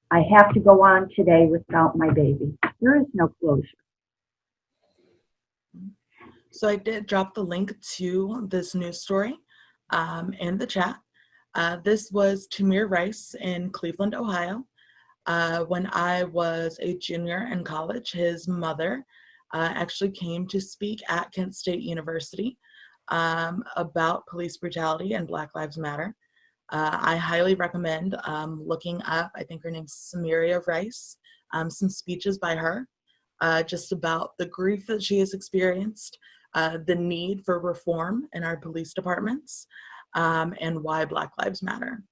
I have to go on today without my baby. There is no closure. So I did drop the link to this news story in the chat. This was Tamir Rice in Cleveland, Ohio. When I was a junior in college, his mother actually came to speak at Kent State University about police brutality and Black Lives Matter. I highly recommend looking up, I think her name's Samaria Rice, some speeches by her, just about the grief that she has experienced, the need for reform in our police departments, and why Black Lives Matter.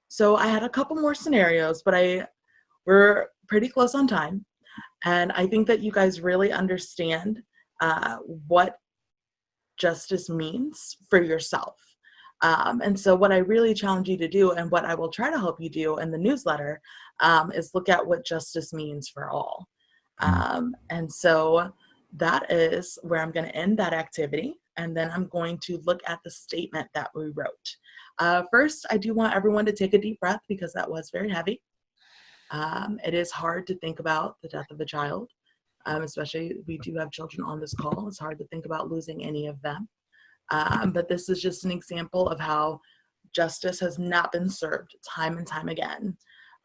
So I had a couple more scenarios, but we're pretty close on time. And I think that you guys really understand what justice means for yourself. And so what I really challenge you to do, and what I will try to help you do in the newsletter, is look at what justice means for all. And so that is where I'm going to end that activity. And then I'm going to look at the statement that we wrote. First, I do want everyone to take a deep breath, because that was very heavy. It is hard to think about the death of a child, especially we do have children on this call. It's hard to think about losing any of them. But this is just an example of how justice has not been served time and time again,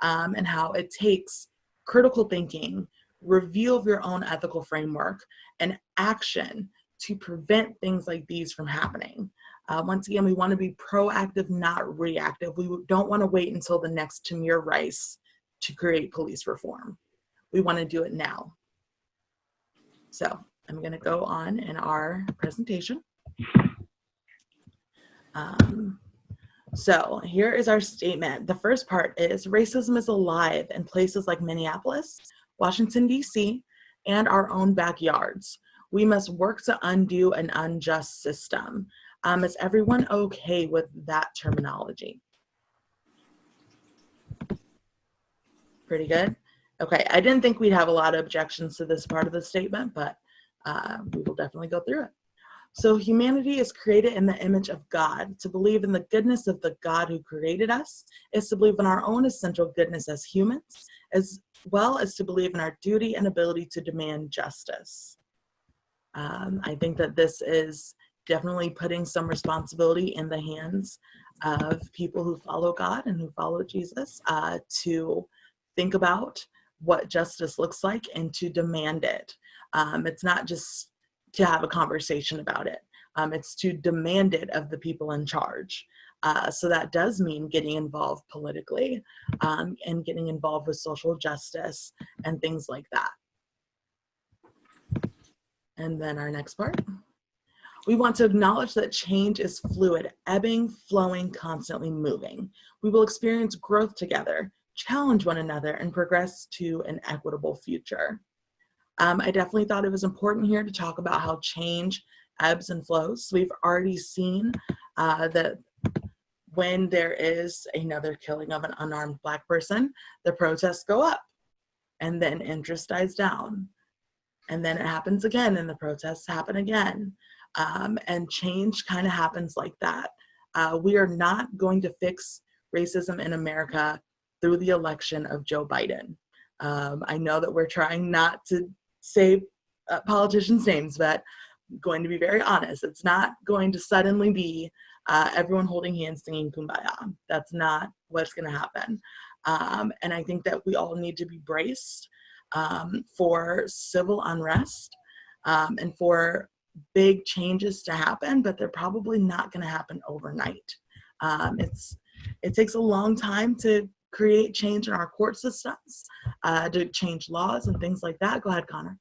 and how it takes critical thinking, review of your own ethical framework, and action to prevent things like these from happening. Once again, we want to be proactive, not reactive. We don't want to wait until the next Tamir Rice to create police reform. We want to do it now. So I'm going to go on in our presentation. So here is our statement. The first part is, racism is alive in places like Minneapolis, Washington, D.C., and our own backyards. We must work to undo an unjust system. Is everyone okay with that terminology? Pretty good? Okay, I didn't think we'd have a lot of objections to this part of the statement, but we will definitely go through it. So humanity is created in the image of God. To believe in the goodness of the God who created us is to believe in our own essential goodness as humans, as well as to believe in our duty and ability to demand justice. I think that this is definitely putting some responsibility in the hands of people who follow God and who follow Jesus, to think about what justice looks like and to demand it. It's not just to have a conversation about it. It's to demand it of the people in charge. So that does mean getting involved politically, and getting involved with social justice and things like that. And then our next part. We want to acknowledge that change is fluid, ebbing, flowing, constantly moving. We will experience growth together, challenge one another, and progress to an equitable future. I definitely thought it was important here to talk about how change ebbs and flows. We've already seen that when there is another killing of an unarmed Black person, the protests go up, and then interest dies down. And then it happens again, and the protests happen again. And change kind of happens like that. We are not going to fix racism in America through the election of Joe Biden. I know that we're trying not to say politicians' names, but I'm going to be very honest. It's not going to suddenly be everyone holding hands singing Kumbaya. That's not what's going to happen. And I think that we all need to be braced for civil unrest and for big changes to happen, but they're probably not going to happen overnight. It takes a long time to create change in our court systems, to change laws and things like that. Go ahead, Connor.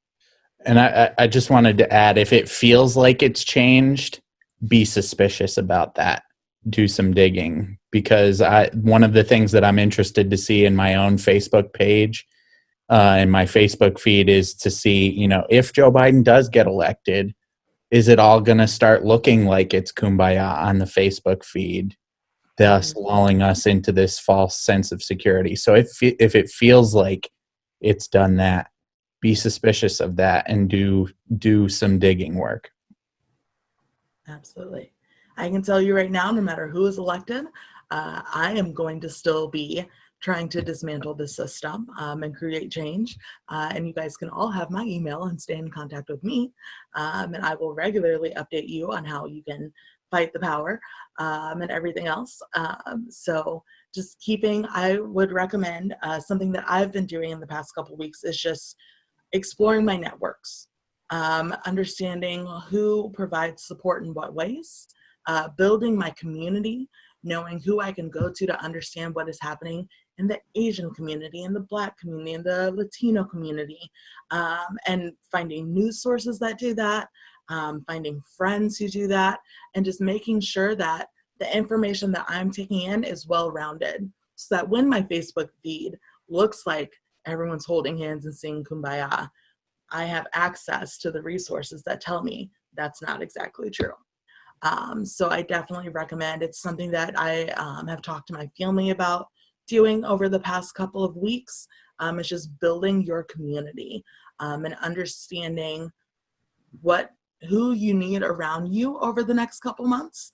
And I just wanted to add, if it feels like it's changed, be suspicious about that. Do some digging, because one of the things that I'm interested to see in my own Facebook page, in my Facebook feed, is to see, if Joe Biden does get elected, is it all going to start looking like it's Kumbaya on the Facebook feed, thus lulling us into this false sense of security? So if it feels like it's done that, be suspicious of that and do some digging work. Absolutely. I can tell you right now, no matter who is elected, I am going to still be trying to dismantle the system and create change. And you guys can all have my email and stay in contact with me. And I will regularly update you on how you can fight the power and everything else. So just I would recommend something that I've been doing in the past couple of weeks is just exploring my networks, understanding who provides support in what ways, building my community, knowing who I can go to understand what is happening in the Asian community, in the Black community, in the Latino community, and finding news sources that do that, finding friends who do that, and just making sure that the information that I'm taking in is well-rounded, so that when my Facebook feed looks like everyone's holding hands and singing Kumbaya, I have access to the resources that tell me that's not exactly true. So I definitely recommend. It's something that I have talked to my family about doing over the past couple of weeks. It's just building your community and understanding who you need around you over the next couple months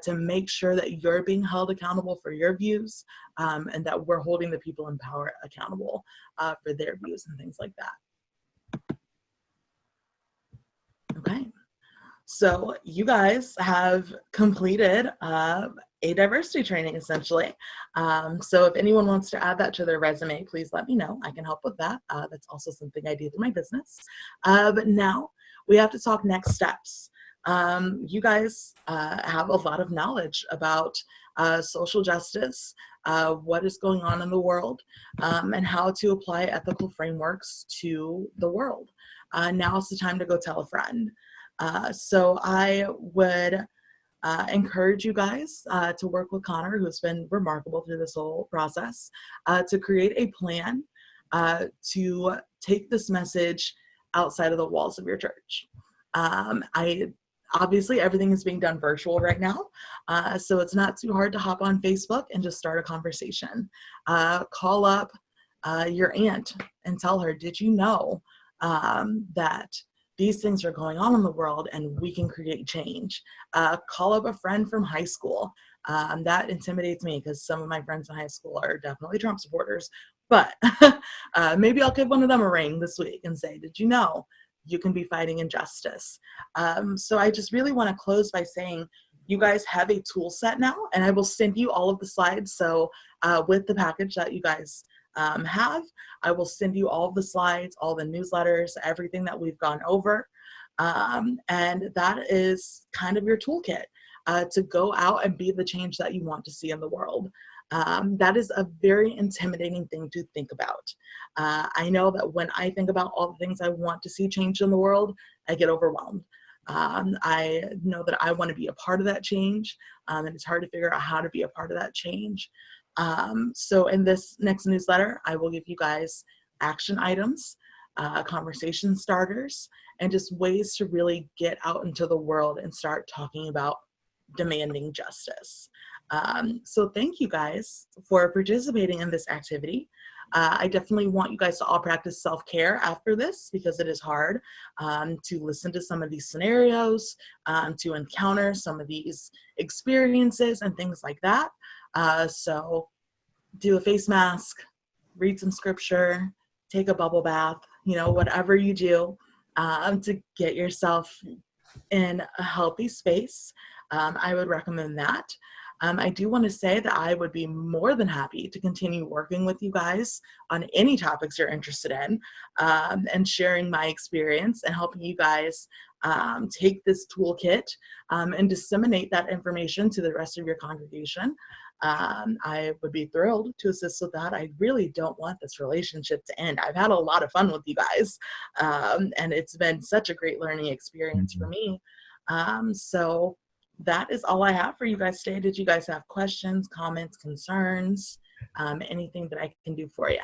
to make sure that you're being held accountable for your views and that we're holding the people in power accountable for their views and things like that. Okay. So you guys have completed a diversity training, essentially. So if anyone wants to add that to their resume, please let me know. I can help with that. That's also something I do through my business. But now we have to talk next steps. You guys have a lot of knowledge about social justice, what is going on in the world, and how to apply ethical frameworks to the world. Now is the time to go tell a friend. So I would encourage you guys to work with Connor, who's been remarkable through this whole process, to create a plan to take this message outside of the walls of your church. Obviously, everything is being done virtual right now, so it's not too hard to hop on Facebook and just start a conversation. Call up your aunt and tell her, did you know that these things are going on in the world and we can create change? Call up a friend from high school. That intimidates me because some of my friends in high school are definitely Trump supporters, but maybe I'll give one of them a ring this week and say, did you know you can be fighting injustice? So I just really want to close by saying you guys have a tool set now, and I will send you all of the slides. So with the package that you guys have, I will send you all of the slides, all the newsletters, everything that we've gone over. And that is kind of your toolkit to go out and be the change that you want to see in the world. That is a very intimidating thing to think about. I know that when I think about all the things I want to see changed in the world, I get overwhelmed. I know that I want to be a part of that change, and it's hard to figure out how to be a part of that change. So in this next newsletter, I will give you guys action items conversation starters, and just ways to really get out into the world and start talking about demanding justice. So thank you guys for participating in this activity. I definitely want you guys to all practice self-care after this, because it is hard to listen to some of these scenarios, to encounter some of these experiences and things like that. So do a face mask, read some scripture, take a bubble bath, whatever you do to get yourself in a healthy space. I would recommend that. I do want to say that I would be more than happy to continue working with you guys on any topics you're interested in, and sharing my experience and helping you guys take this toolkit and disseminate that information to the rest of your congregation. I would be thrilled to assist with that. I really don't want this relationship to end. I've had a lot of fun with you guys, and it's been such a great learning experience for me. So that is all I have for you guys today. Did you guys have questions, comments, concerns, anything that I can do for you?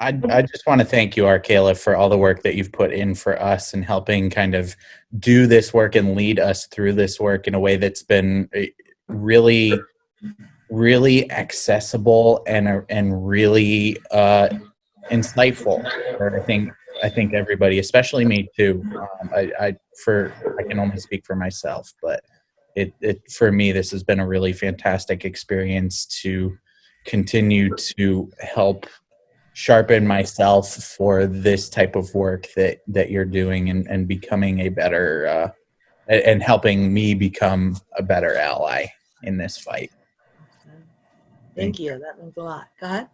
I just want to thank you, Arkayla, for all the work that you've put in for us and helping kind of do this work and lead us through this work in a way that's been really, really accessible and really insightful for I think everybody, especially me too. I can only speak for myself, but for me, this has been a really fantastic experience to continue to help sharpen myself for this type of work that you're doing and becoming a better and helping me become a better ally in this fight. Thank you. That means a lot. Go ahead.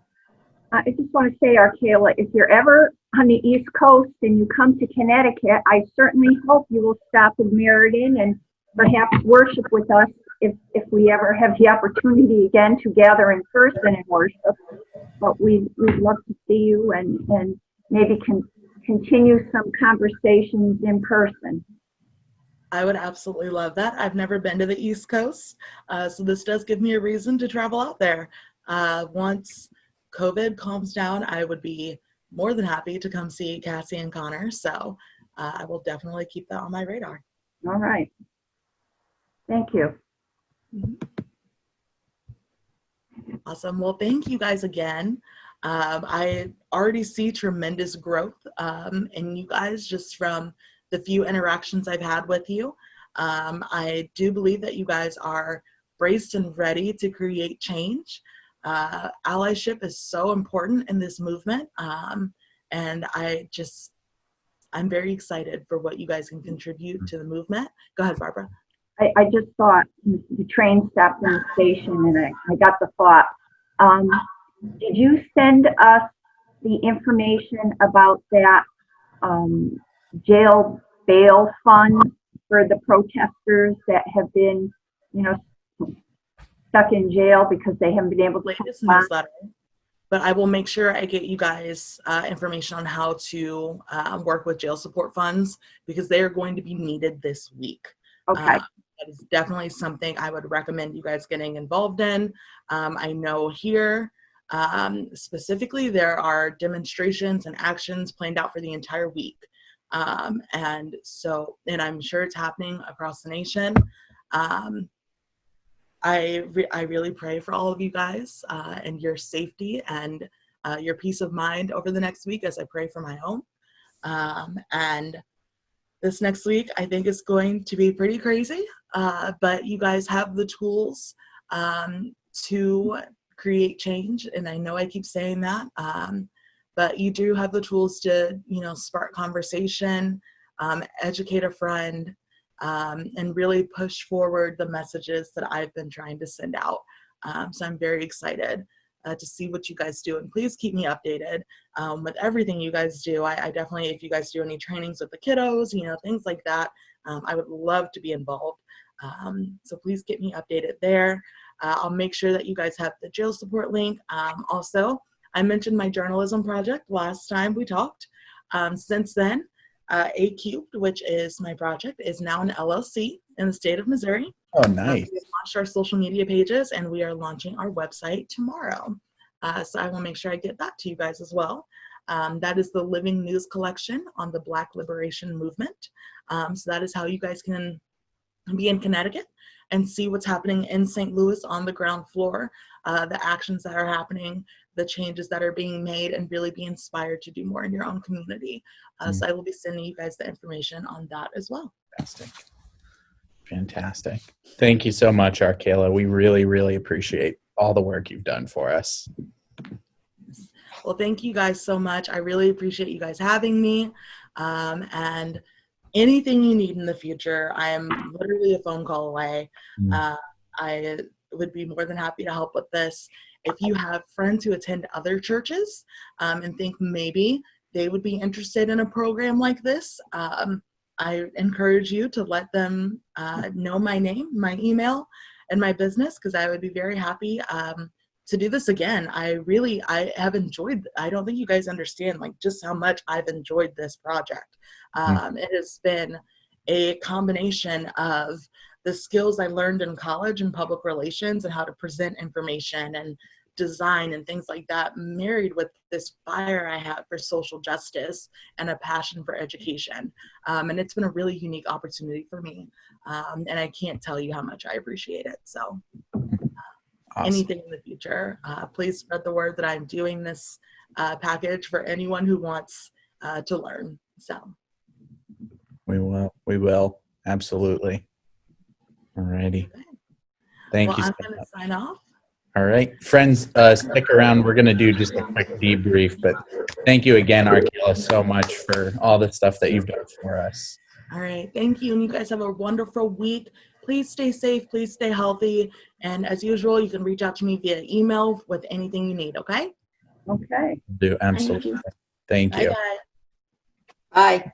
I just want to say, Arkayla, if you're ever on the East Coast and you come to Connecticut, I certainly hope you will stop in Meriden and perhaps worship with us if we ever have the opportunity again to gather in person and worship. But we'd love to see you and maybe continue some conversations in person. I would absolutely love that. I've never been to the East Coast, so this does give me a reason to travel out there. Once COVID calms down, I would be more than happy to come see Cassie and Connor, so I will definitely keep that on my radar. All right. Thank you. Awesome. Well, thank you guys again. I already see tremendous growth in you guys just from the few interactions I've had with you. I do believe that you guys are braced and ready to create change. Allyship is so important in this movement, and I'm very excited for what you guys can contribute to the movement. Go ahead, Barbara. I just thought the train stopped in the station and I got the thought. Did you send us the information about that jail bail fund for the protesters that have been, stuck in jail because they haven't been able to latest newsletter? But I will make sure I get you guys information on how to work with jail support funds, because they are going to be needed this week. Okay. That is definitely something I would recommend you guys getting involved in. I know here specifically there are demonstrations and actions planned out for the entire week. And I'm sure it's happening across the nation. I really pray for all of you guys and your safety and your peace of mind over the next week as I pray for my own. And this next week, I think is going to be pretty crazy, but you guys have the tools to create change. And I know I keep saying that, but you do have the tools to, spark conversation, educate a friend, and really push forward the messages that I've been trying to send out. So I'm very excited to see what you guys do, and please keep me updated with everything you guys do. I definitely, if you guys do any trainings with the kiddos, things like that, I would love to be involved. So please keep me updated there. I'll make sure that you guys have the jail support link. Also, I mentioned my journalism project last time we talked. Since then, A Cubed, which is my project, is now an LLC in the state of Missouri. Oh, nice. We launched our social media pages, and we are launching our website tomorrow. So I will make sure I get that to you guys as well. That is the Living News collection on the Black Liberation Movement. So that is how you guys can be in Connecticut and see what's happening in St. Louis on the ground floor, the actions that are happening, the changes that are being made, and really be inspired to do more in your own community. So I will be sending you guys the information on that as well. Fantastic. Thank you so much, Arkayla. We really, really appreciate all the work you've done for us. Well, thank you guys so much. I really appreciate you guys having me. And anything you need in the future, I am literally a phone call away. I would be more than happy to help with this. If you have friends who attend other churches and think maybe they would be interested in a program like this, I encourage you to let them know my name, my email, and my business, because I would be very happy to do this again. I have enjoyed, I don't think you guys understand like just how much I've enjoyed this project. It has been a combination of the skills I learned in college in public relations and how to present information and design and things like that, married with this fire I have for social justice and a passion for education. And it's been a really unique opportunity for me. And I can't tell you how much I appreciate it. So anything in the future, please spread the word that I'm doing this package for anyone who wants to learn. So we will. Absolutely. All righty. Thank you. I'm going to sign off. All right, friends, stick around. We're going to do just a quick debrief, but thank you again, Arkayla, so much for all the stuff that you've done for us. All right, thank you, and you guys have a wonderful week. Please stay safe, please stay healthy, and as usual, you can reach out to me via email with anything you need, okay? Okay. Do absolutely. Thank you. Bye. Bye.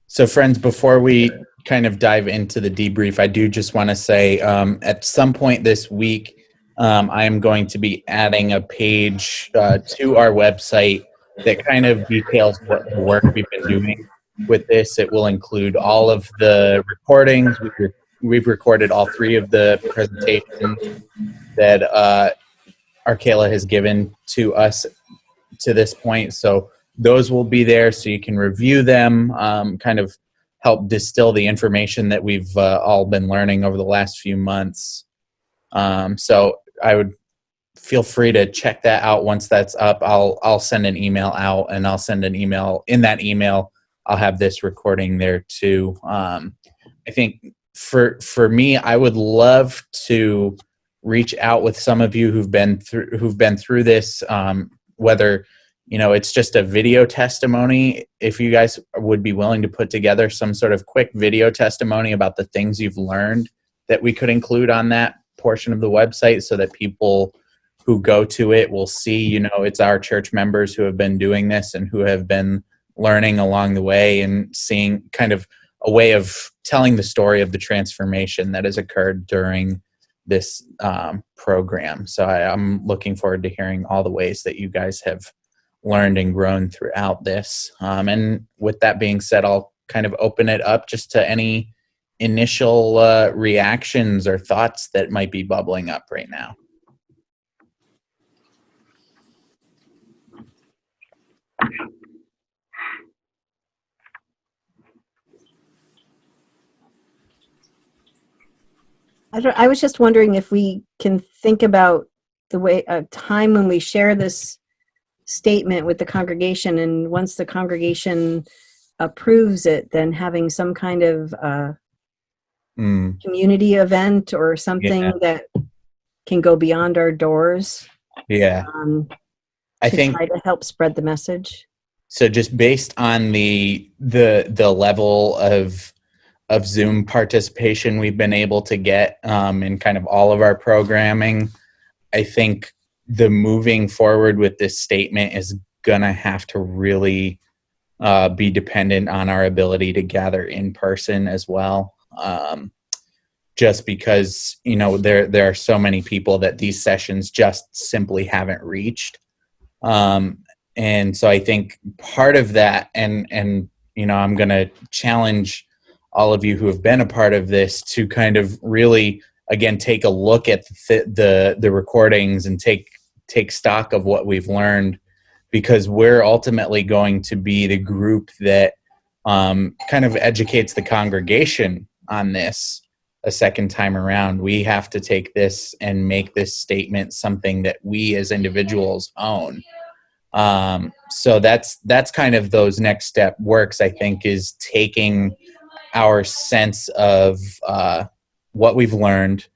So, friends, before we kind of dive into the debrief, I do just want to say at some point this week, I am going to be adding a page to our website that kind of details what the work we've been doing with this. It will include all of the recordings. We've recorded all 3 of the presentations that Arkayla has given to us to this point. So those will be there so you can review them, kind of help distill the information that we've all been learning over the last few months. So I would feel free to check that out. Once that's up, I'll send an email out, and I'll send an email. In that email, I'll have this recording there too. I think for me, I would love to reach out with some of you who've been through this, whether it's just a video testimony. If you guys would be willing to put together some sort of quick video testimony about the things you've learned that we could include on that portion of the website, so that people who go to it will see, it's our church members who have been doing this and who have been learning along the way, and seeing kind of a way of telling the story of the transformation that has occurred during this program. So I'm looking forward to hearing all the ways that you guys have learned and grown throughout this. And with that being said, I'll kind of open it up just to any initial reactions or thoughts that might be bubbling up right now. I was just wondering if we can think about the way a time when we share this statement with the congregation, and once the congregation approves it, then having some kind of community event or something that can go beyond our doors. Yeah. I think try to help spread the message. So just based on the level of Zoom participation we've been able to get in kind of all of our programming, I think the moving forward with this statement is gonna have to really be dependent on our ability to gather in person as well. Just because, there are so many people that these sessions just simply haven't reached. And so I think part of that, and I'm going to challenge all of you who have been a part of this to kind of really, again, take a look at the recordings and take take stock of what we've learned, because we're ultimately going to be the group that kind of educates the congregation on this a second time around. We have to take this and make this statement something that we as individuals own. So that's kind of those next step works, I think, is taking our sense of what we've learned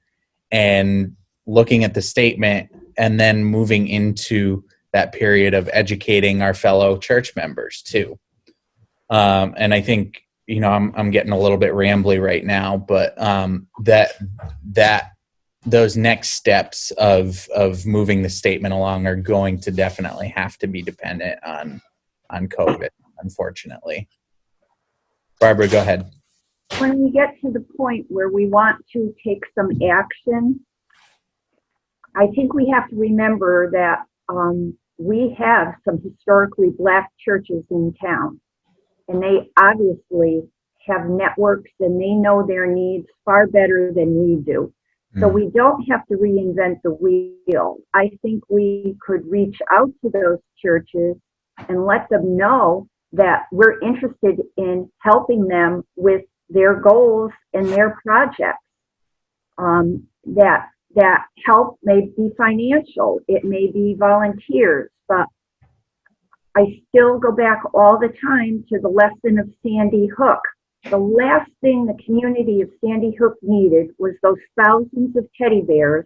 and looking at the statement and then moving into that period of educating our fellow church members too. And I think, you know, I'm getting a little bit rambly right now, but those next steps of moving the statement along are going to definitely have to be dependent on COVID, unfortunately. Barbara, go ahead. When we get to the point where we want to take some action, I think we have to remember that we have some historically Black churches in town, and they obviously have networks and they know their needs far better than we do. So we don't have to reinvent the wheel. I think we could reach out to those churches and let them know that we're interested in helping them with their goals and their projects. That help may be financial, it may be volunteers, but I still go back all the time to the lesson of Sandy Hook. The last thing the community of Sandy Hook needed was those thousands of teddy bears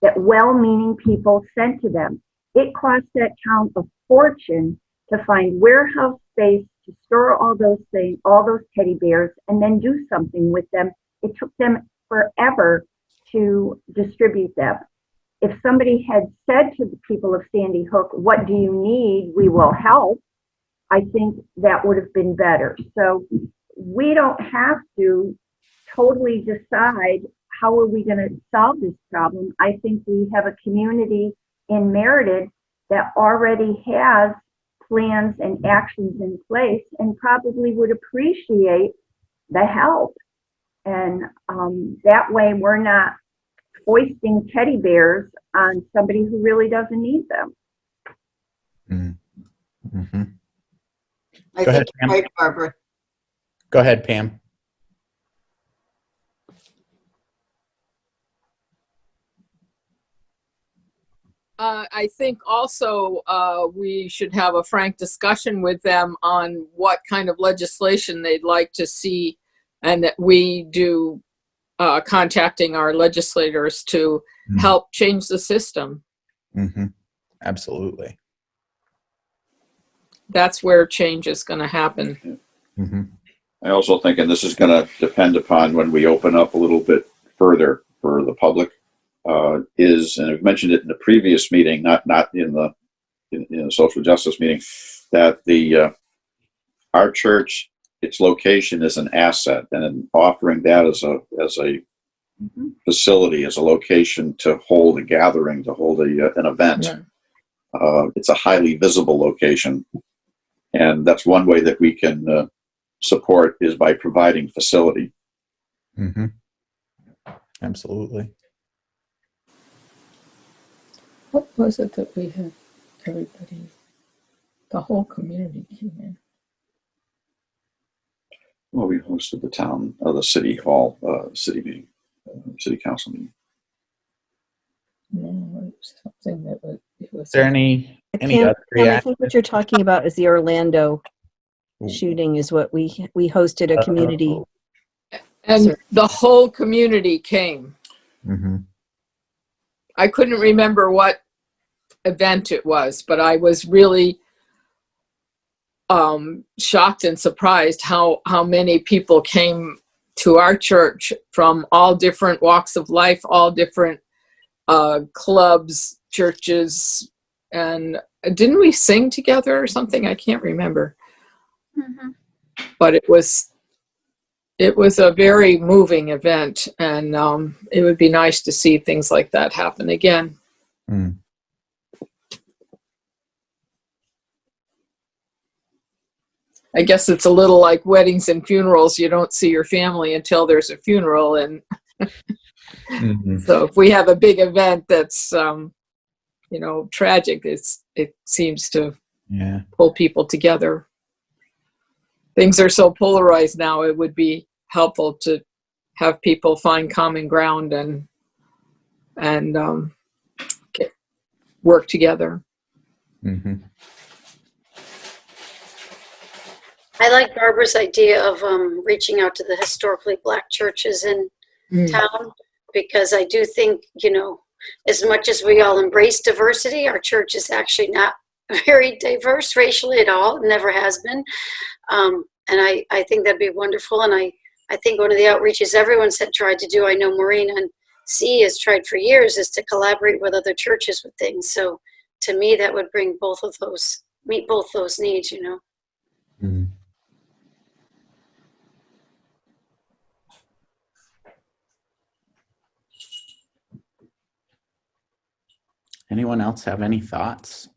that well-meaning people sent to them. It cost that town a fortune to find warehouse space to store all those things, all those teddy bears, and then do something with them. It took them forever to distribute them. If somebody had said to the people of Sandy Hook, "What do you need? We will help," I think that would have been better. So we don't have to totally decide how are we going to solve this problem. I think we have a community in Meriden that already has plans and actions in place and probably would appreciate the help. And that way we're not foisting teddy bears on somebody who really doesn't need them. Mm-hmm. I Go think ahead, you're Pam. right, Barbara. Go ahead, Pam. I think also we should have a frank discussion with them on what kind of legislation they'd like to see, and that we do contacting our legislators to help change the system. Mm-hmm. Absolutely. That's where change is going to happen. Mm-hmm. I also think, and this is going to depend upon when we open up a little bit further for the public, and I've mentioned it in the previous meeting, not in the social justice meeting, that our church, its location is an asset, and in offering that as a facility, as a location to hold a gathering, to hold an event. Yeah. It's a highly visible location, and that's one way that we can support is by providing facility. Mm-hmm. Absolutely. What was it that we had everybody, the whole community came in? Well, we hosted the city hall, city meeting, city council meeting. No, it was something that was. Is there any other Pam, I think what you're talking about is the Orlando shooting is what we hosted a community. And the whole community came. Mm-hmm. I couldn't remember what event it was, but I was really shocked and surprised how many people came to our church from all different walks of life, all different clubs, churches, and didn't we sing together or something? I can't remember. Mm-hmm. But it was a very moving event, and it would be nice to see things like that happen again. Mm. I guess it's a little like weddings and funerals. You don't see your family until there's a funeral, and Mm-hmm. so if we have a big event that's tragic. It seems to Yeah. pull people together. Things are so polarized now. It would be helpful to have people find common ground and work together. Mm-hmm. I like Barbara's idea of reaching out to the historically Black churches in town, because I do think, as much as we all embrace diversity, our church is actually not very diverse racially at all. It never has been. And I think that'd be wonderful. And I think one of the outreaches everyone's had tried to do, I know Maureen and C has tried for years, is to collaborate with other churches with things. So to me, that would bring meet both those needs, Mm-hmm. Anyone else have any thoughts?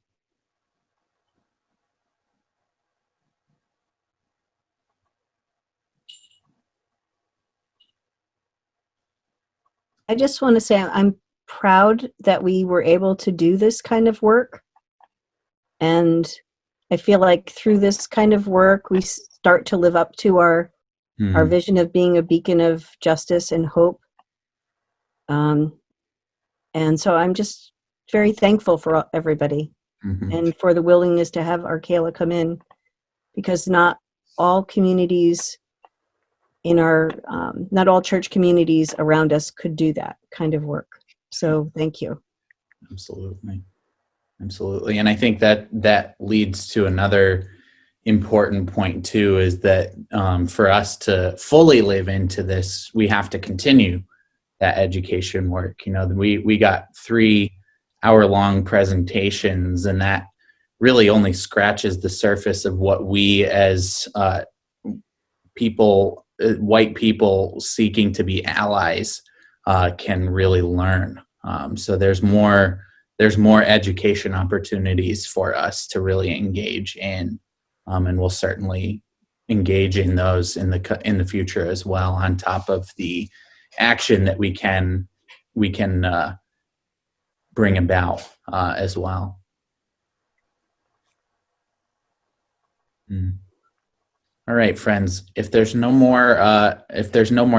I just want to say I'm proud that we were able to do this kind of work. And I feel like through this kind of work, we start to live up to our vision of being a beacon of justice and hope. And so I'm just very thankful for everybody and for the willingness to have Arkayla come in, because not all communities in our, not all church communities around us could do that kind of work. So thank you. Absolutely. Absolutely. And I think that leads to another important point too, is that for us to fully live into this, we have to continue that education work. We got 3-hour-long presentations, and that really only scratches the surface of what we as people, white people seeking to be allies, can really learn. So there's more education opportunities for us to really engage in, and we'll certainly engage in those in the future as well, on top of the action that we can bring about as well. All right, friends. If there's no more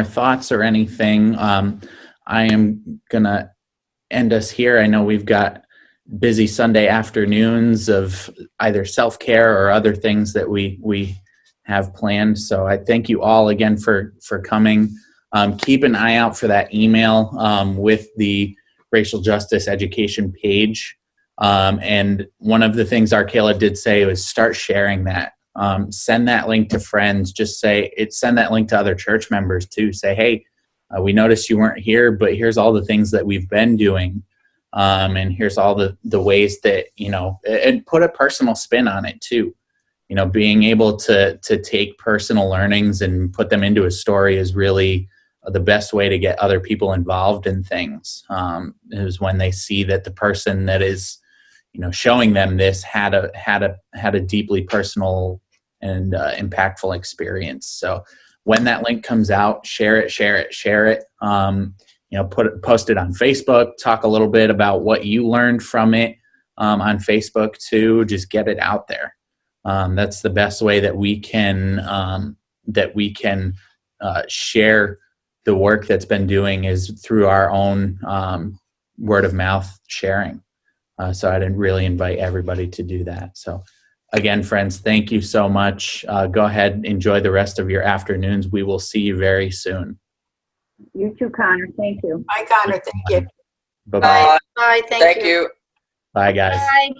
thoughts or anything, I am gonna end us here. I know we've got busy Sunday afternoons of either self-care or other things that we have planned. So I thank you all again for coming. Keep an eye out for that email with the racial justice education page. And one of the things Arkayla did say was start sharing that. Send that link to friends. Send that link to other church members too. Say, hey, we noticed you weren't here, but here's all the things that we've been doing. And here's all the ways that, and put a personal spin on it too. Being able to take personal learnings and put them into a story is really the best way to get other people involved in things. Is when they see that the person that is, showing them this had a deeply personal and impactful experience. So when that link comes out, share it. Post it on Facebook, talk a little bit about what you learned from it on Facebook too. Just get it out there. That's the best way that we can share the work that's been doing, is through our own word of mouth sharing. So I'd really invite everybody to do that. So again, friends, thank you so much. Go ahead, enjoy the rest of your afternoons. We will see you very soon. You too, Connor. Thank you. Bye, Connor. Thank you. Bye-bye. Bye. Thank you. Bye, guys. Bye.